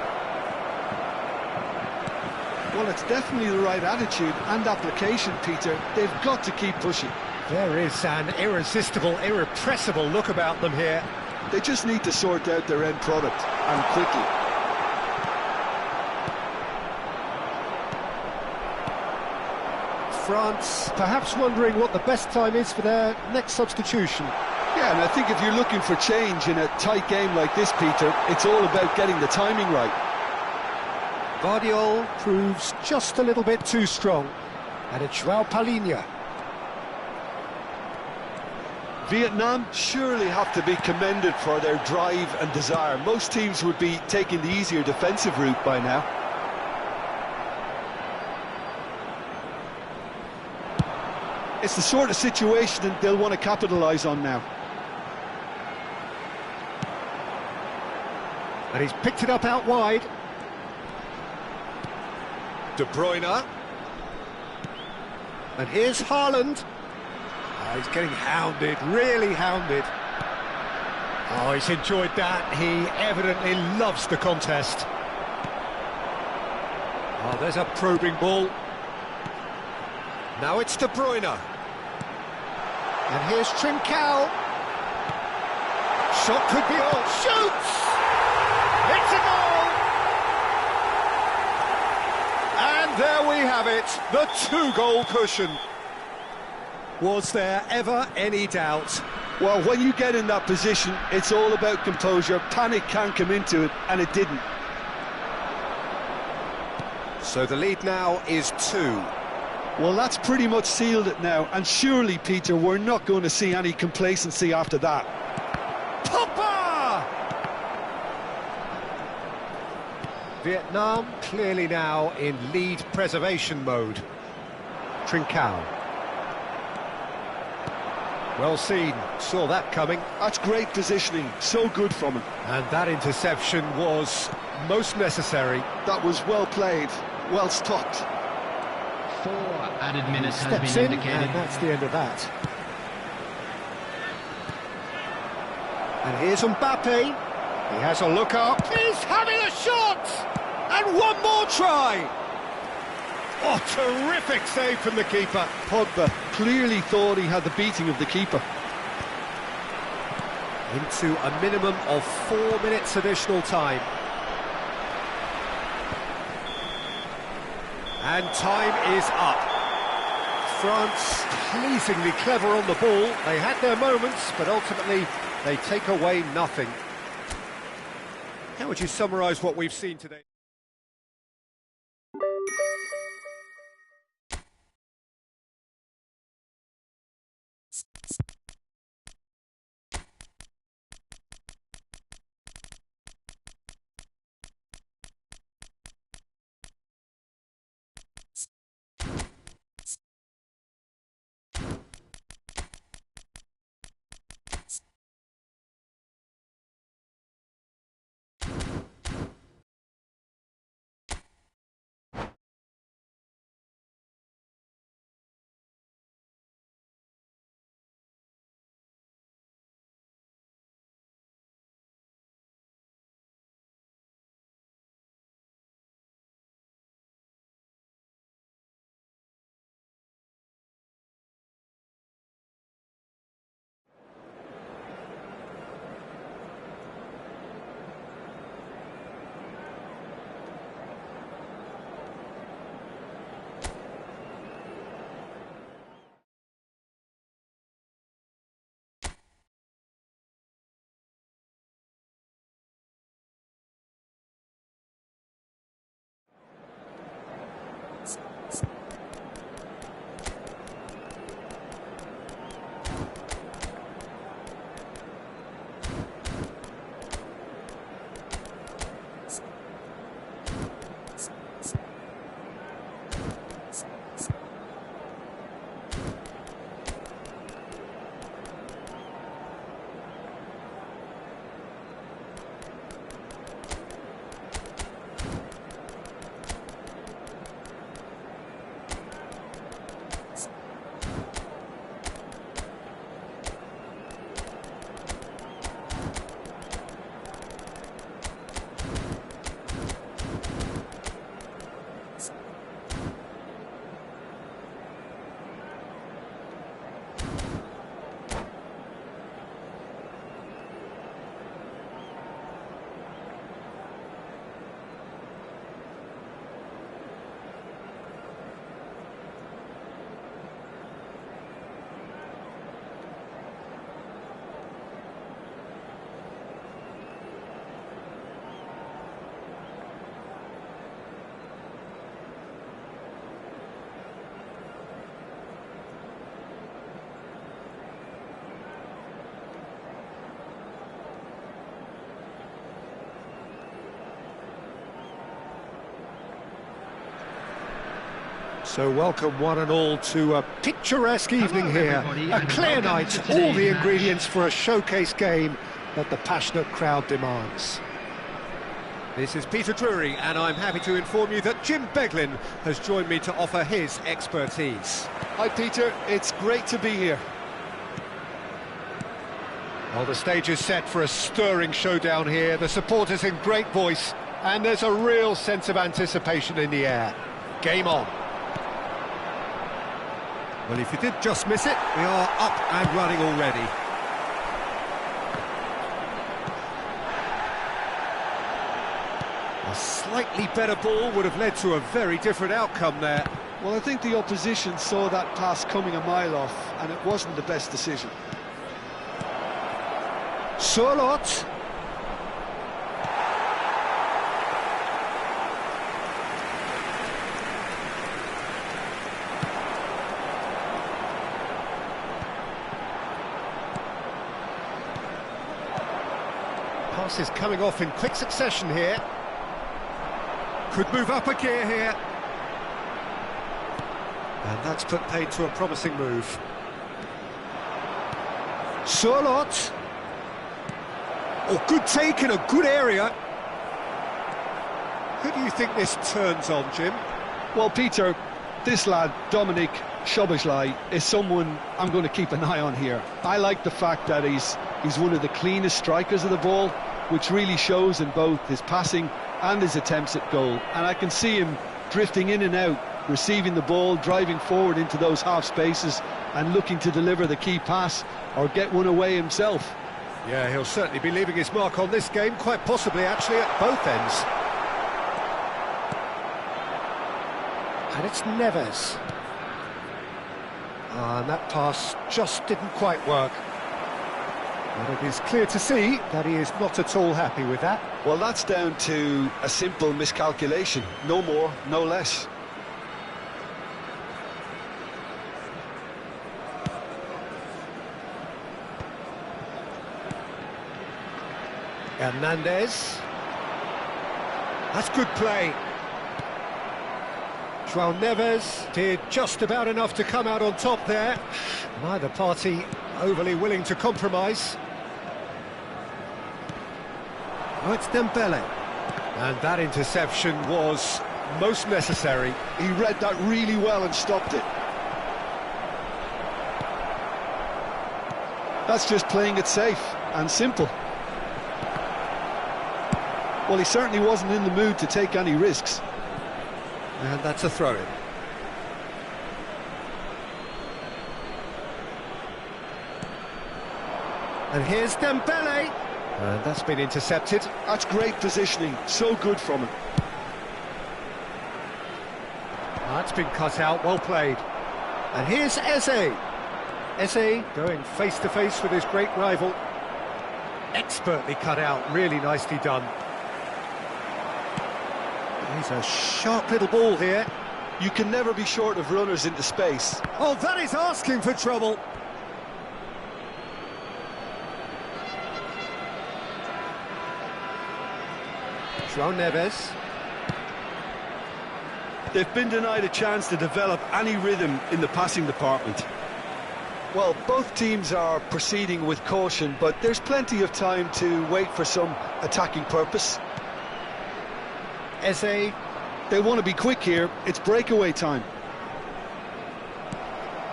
Well, it's definitely the right attitude and application, Peter. They've got to keep pushing. There is an irresistible, irrepressible look about them here. They just need to sort out their end product, and quickly. France perhaps wondering what the best time is for their next substitution. Yeah, and I think if you're looking for change in a tight game like this, Peter, it's all about getting the timing right. Guardiola proves just a little bit too strong. And it's João Palhinha. Vietnam surely have to be commended for their drive and desire. Most teams would be taking the easier defensive route by now. It's the sort of situation that they'll want to capitalise on now. And he's picked it up out wide. De Bruyne. And here's Haaland. Oh, he's getting hounded, really hounded. Oh, he's enjoyed that. He evidently loves the contest. Oh, there's a probing ball. Now it's De Bruyne. And here's Trincao. Shot could be on. Shoots! It's a goal! And there we have it, the 2-goal cushion. Was there ever any doubt? Well, when you get in that position, it's all about composure. Panic can't come into it, and it didn't. So the lead now is 2. Well, that's pretty much sealed it now, and surely, Peter, we're not going to see any complacency after that. Pogba! Vietnam clearly now in lead preservation mode. Trincao. Well seen, saw that coming. That's great positioning, so good from him. And that interception was most necessary. That was well played, well stopped. 4 added minutes has Steps been in, indicated. and that's the end of that. And here's Mbappe. He has a look up. He's having a shot! And one more try! Oh, terrific save from the keeper. Pogba clearly thought he had the beating of the keeper. Into a minimum of 4 minutes additional time. And time is up. France pleasingly clever on the ball. They had their moments, but ultimately they take away nothing. How would you summarise what we've seen today? So welcome one and all to a picturesque evening here. A clear night, all the ingredients for a showcase game that the passionate crowd demands. This is Peter Drury, and I'm happy to inform you that Jim Beglin has joined me to offer his expertise. Hi Peter, it's great to be here. Well, the stage is set for a stirring showdown here. The supporters in great voice, and there's a real sense of anticipation in the air. Game on. Well, if you did just miss it, we are up and running already. A slightly better ball would have led to a very different outcome there. Well, I think the opposition saw that pass coming a mile off, and it wasn't the best decision. Surlot. Passes coming off in quick succession here. Could move up a gear here. And that's put paid to a promising move. Sörloth. Oh, good take in a good area. Who do you think this turns on, Jim? Well, Peter, this lad, Dominic Szoboszlai, is someone I'm going to keep an eye on here. I like the fact that he's one of the cleanest strikers of the ball, which really shows in both his passing and his attempts at goal. And I can see him drifting in and out, receiving the ball, driving forward into those half spaces and looking to deliver the key pass or get one away himself. Yeah, he'll certainly be leaving his mark on this game, quite possibly actually at both ends. And it's Neves. And that pass just didn't quite work. But it is clear to see that he is not at all happy with that. Well, that's down to a simple miscalculation. No more, no less. Hernandez. That's good play. João Neves did just about enough to come out on top there. Neither party overly willing to compromise. Oh, it's Dembele. And that interception was most necessary. He read that really well and stopped it. That's just playing it safe and simple. Well, he certainly wasn't in the mood to take any risks. And that's a throw-in. And here's Dembele. And that's been intercepted. That's great positioning, so good from him. That's been cut out, well played. And here's Eze. Eze going face-to-face with his great rival. Expertly cut out, really nicely done. He's a sharp little ball here. You can never be short of runners into space. Oh, that is asking for trouble. João Neves. They've been denied a chance to develop any rhythm in the passing department. Well, both teams are proceeding with caution, but there's plenty of time to wait for some attacking purpose. Eze. They want to be quick here. It's breakaway time.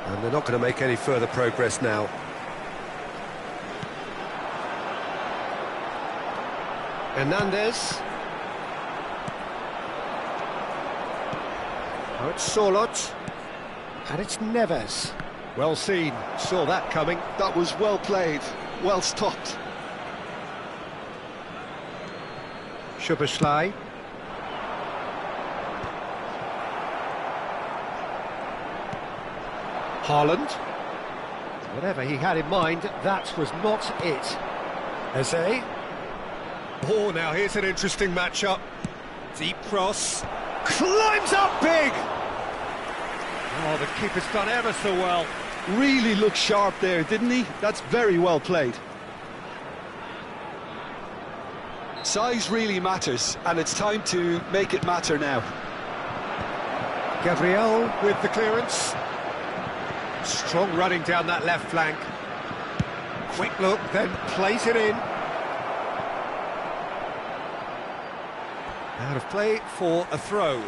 And they're not going to make any further progress now. Hernandez. Oh, it's Sörloth. And it's Neves. Well seen. Saw that coming. That was well played. Well stopped. Szoboszlai. Haaland. Whatever he had in mind, that was not it. Eze. Oh, now here's an interesting matchup. Deep cross. Climbs up big! Oh, the keeper's done ever so well. Really looked sharp there, didn't he? That's very well played. Size really matters, and it's time to make it matter now. Gabriel with the clearance. Strong running down that left flank. Quick look, then plays it in. Out of play for a throw.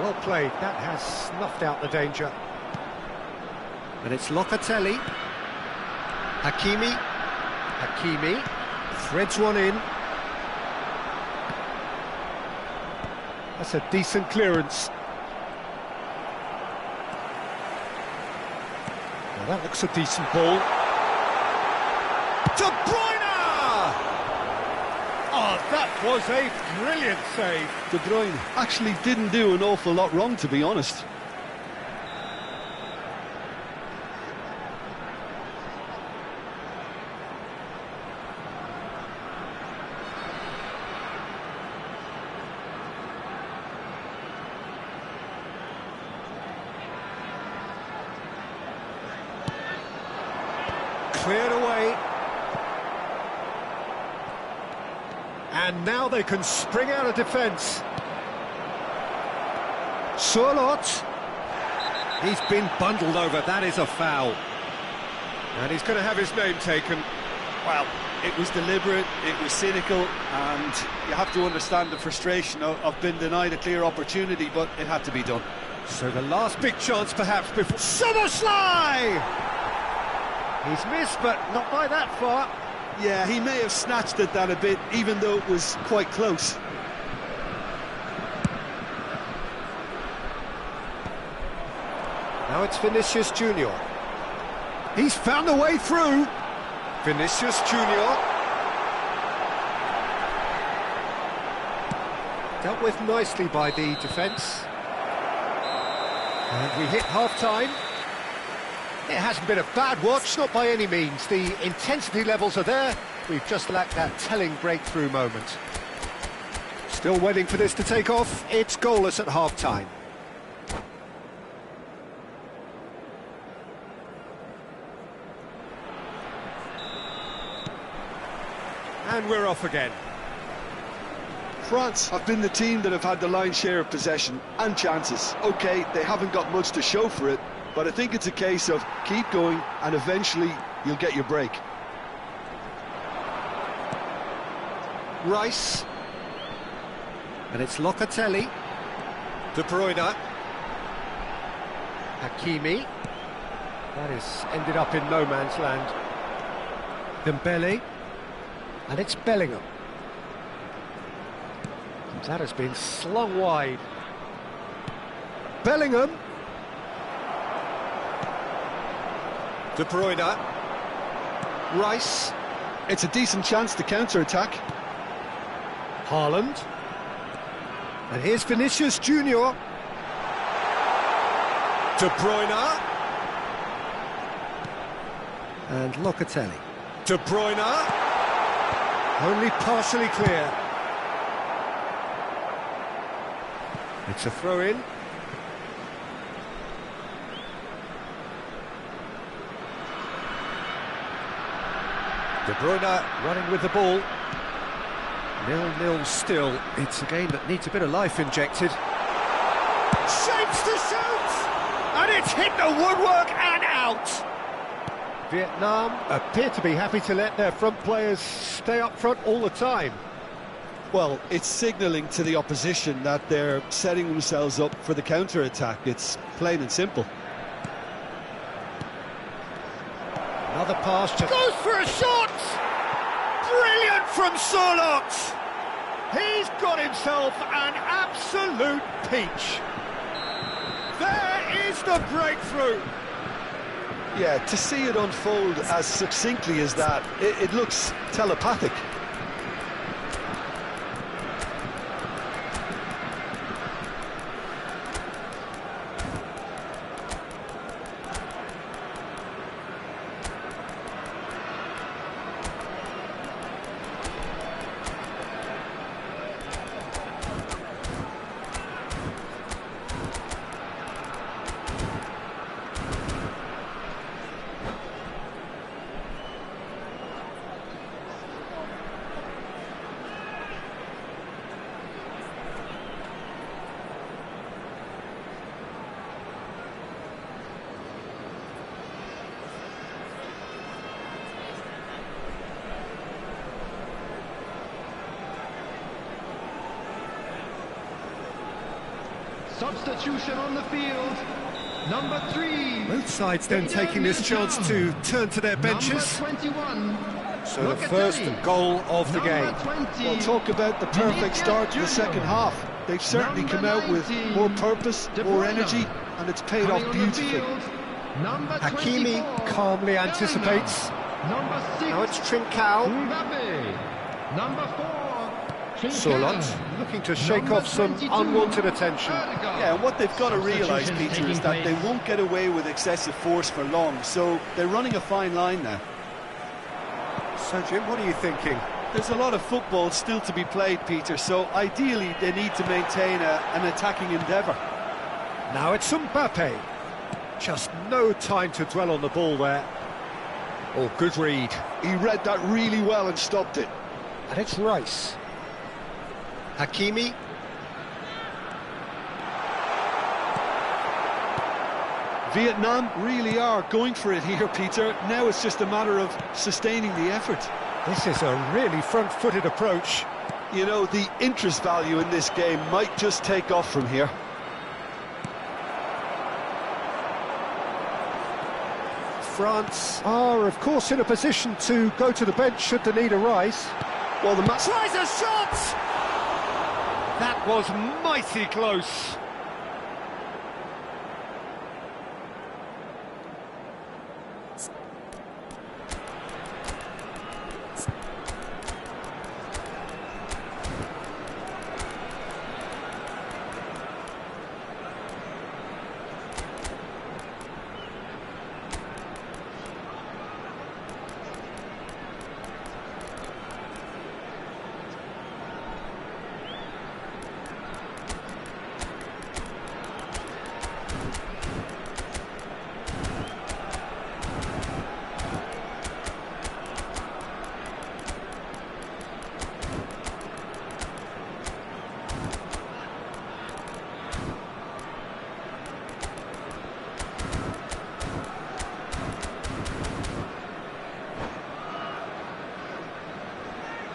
Well played, that has snuffed out the danger. And it's Locatelli. Hakimi threads one in. That's a decent clearance. Now that looks a decent ball. De Bruyne! Oh, that was a brilliant save. De Bruyne actually didn't do an awful lot wrong, to be honest. cleared away. And now they can spring out of defence. Surlot. He's been bundled over, that is a foul. And he's going to have his name taken. Well, it was deliberate, it was cynical, and you have to understand the frustration of being denied a clear opportunity, but it had to be done. So the last big chance perhaps before... Summerslide! He's missed, but not by that far. Yeah, he may have snatched at that a bit, even though it was quite close. Now it's Vinicius Junior. He's found a way through. Vinicius Junior. Dealt with nicely by the defence. And we hit half-time. It hasn't been a bad watch, not by any means. The intensity levels are there. We've just lacked that telling breakthrough moment. Still waiting for this to take off. It's goalless at half-time. And we're off again. France have been the team that have had the lion's share of possession and chances. OK, they haven't got much to show for it, but I think it's a case of keep going and eventually you'll get your break. Rice. And it's Locatelli. De Bruyne. Hakimi. That is ended up in no man's land. Dembele. And it's Bellingham. That has been slung wide. Bellingham. De Bruyne. Rice. It's a decent chance to counter-attack. Haaland. And here's Vinicius Junior. De Bruyne. And Locatelli. De Bruyne. Only partially clear. It's a throw-in. De Bruyne running with the ball. 0-0 still. It's a game that needs a bit of life injected. Shapes to shoot! And it's hit the woodwork and out! Vietnam appear to be happy to let their front players stay up front all the time. Well, it's signalling to the opposition that they're setting themselves up for the counter-attack. It's plain and simple. Another pass just goes for a shot! Brilliant from Surlot! He's got himself an absolute peach. There is the breakthrough. Yeah, to see it unfold as succinctly as that, it looks telepathic. Substitution on the field, number 3. Both sides then taking this chance to turn to their benches. Number 21. So the first goal of the game. Well, talk about the perfect start to the second half. They've certainly come out with more purpose, more energy, and it's paid off beautifully. Hakimi calmly anticipates. Now it's Trincao. Number 4. Surlot looking to shake off some unwanted attention. Yeah, and what they've got to realise, Peter, is that they won't get away with excessive force for long, so they're running a fine line now. So, Jim, what are you thinking? There's a lot of football still to be played, Peter, so ideally they need to maintain an attacking endeavour. Now it's Mbappe. Just no time to dwell on the ball there. Oh, good read. He read that really well and stopped it. And it's Rice. Hakimi. Vietnam really are going for it here, Peter. Now it's just a matter of sustaining the effort. This is a really front-footed approach. You know, the interest value in this game might just take off from here. France are, of course, in a position to go to the bench should they need a rise. Well, the match... Tries a shot! That was mighty close.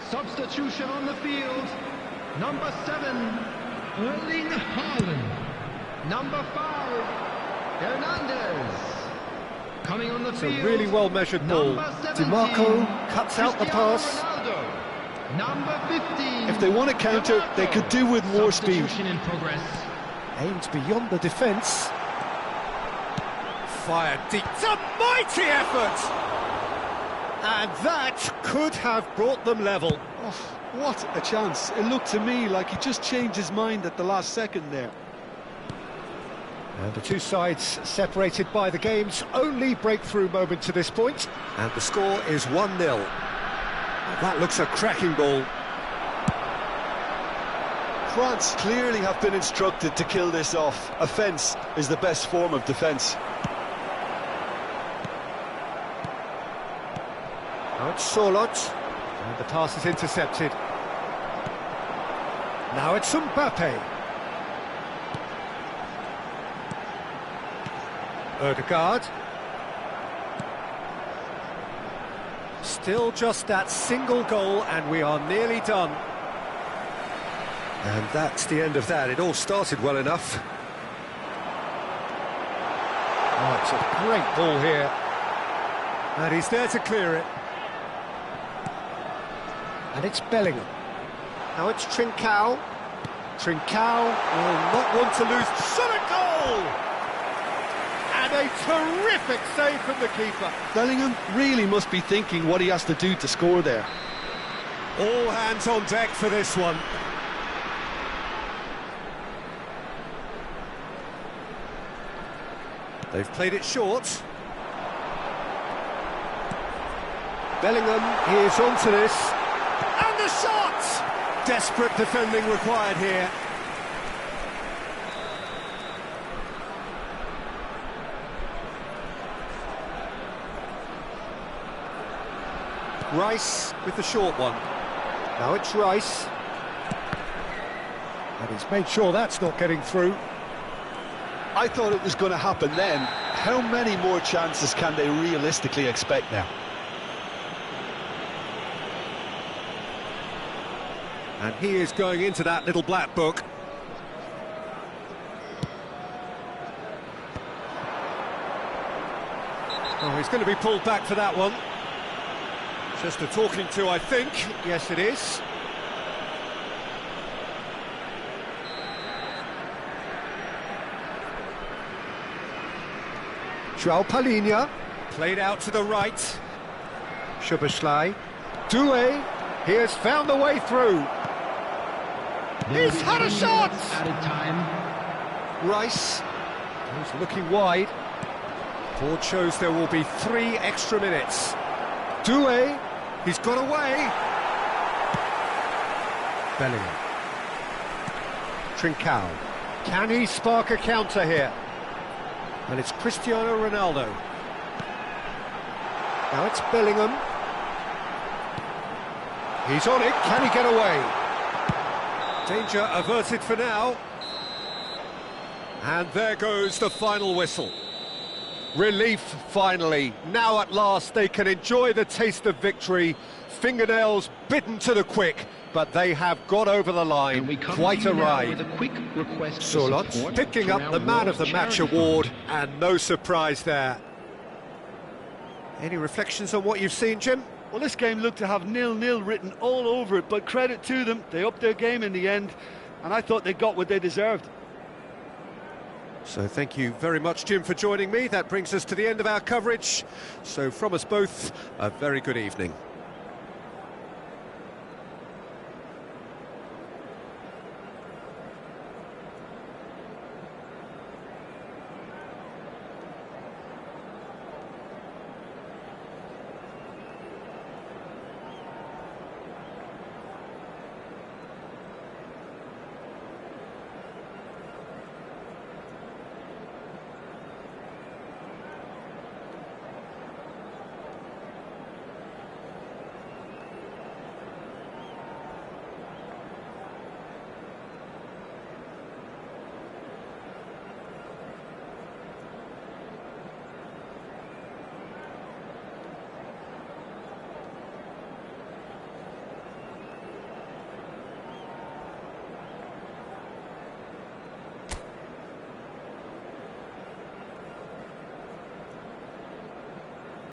Substitution on the field. Number 7, Erling Haaland. Number 5, Hernandez. Coming on the It's field. a really well-measured ball. DiMarco cuts out the pass. Ronaldo. Number 15. If they want to counter, they could do with more speed. Substitution in progress. Aimed beyond the defence. Fired deep. It's a mighty effort! And that could have brought them level. Oh, what a chance. It looked to me like he just changed his mind at the last second there. And the two sides separated by the game's only breakthrough moment to this point. And the score is 1-0. That looks a cracking ball. France clearly have been instructed to kill this off. Offence is the best form of defence. Now it's Sorlot. And the pass is intercepted. Now it's Mbappe. Ødegaard. Still just that single goal and we are nearly done. And that's the end of that. It all started well enough. Oh, it's a great ball here. And he's there to clear it. And it's Bellingham. Now it's Trincao. Trincao will not want to lose. Shot a goal! And a terrific save from the keeper. Bellingham really must be thinking what he has to do to score there. All hands on deck for this one. They've played it short. Bellingham is onto this. And the shot! Desperate defending required here. Rice with the short one. Now it's Rice. And he's made sure that's not getting through. I thought it was going to happen then. How many more chances can they realistically expect now? And he is going into that little black book. Oh, he's going to be pulled back for that one. Just a talking to, I think. Yes, it is. João Palhinha. Played out to the right. Szoboszlai. Doué. He has found the way through. He's had a shot! Added time. Rice. He's looking wide. Board shows there will be 3 extra minutes. Doué. He's got away. Bellingham. Trincao. Can he spark a counter here? And it's Cristiano Ronaldo. Now it's Bellingham. He's on it, can he get away? Danger averted for now. And there goes the final whistle. Relief, finally. Now at last they can enjoy the taste of victory. Fingernails bitten to the quick, but they have got over the line. Quite a ride. Solot picking up the Man of the Match award, and no surprise there. Any reflections on what you've seen, Jim? Well, this game looked to have 0-0 written all over it, but credit to them, they upped their game in the end, and I thought they got what they deserved. So thank you very much, Jim, for joining me. That brings us to the end of our coverage. So from us both, a very good evening.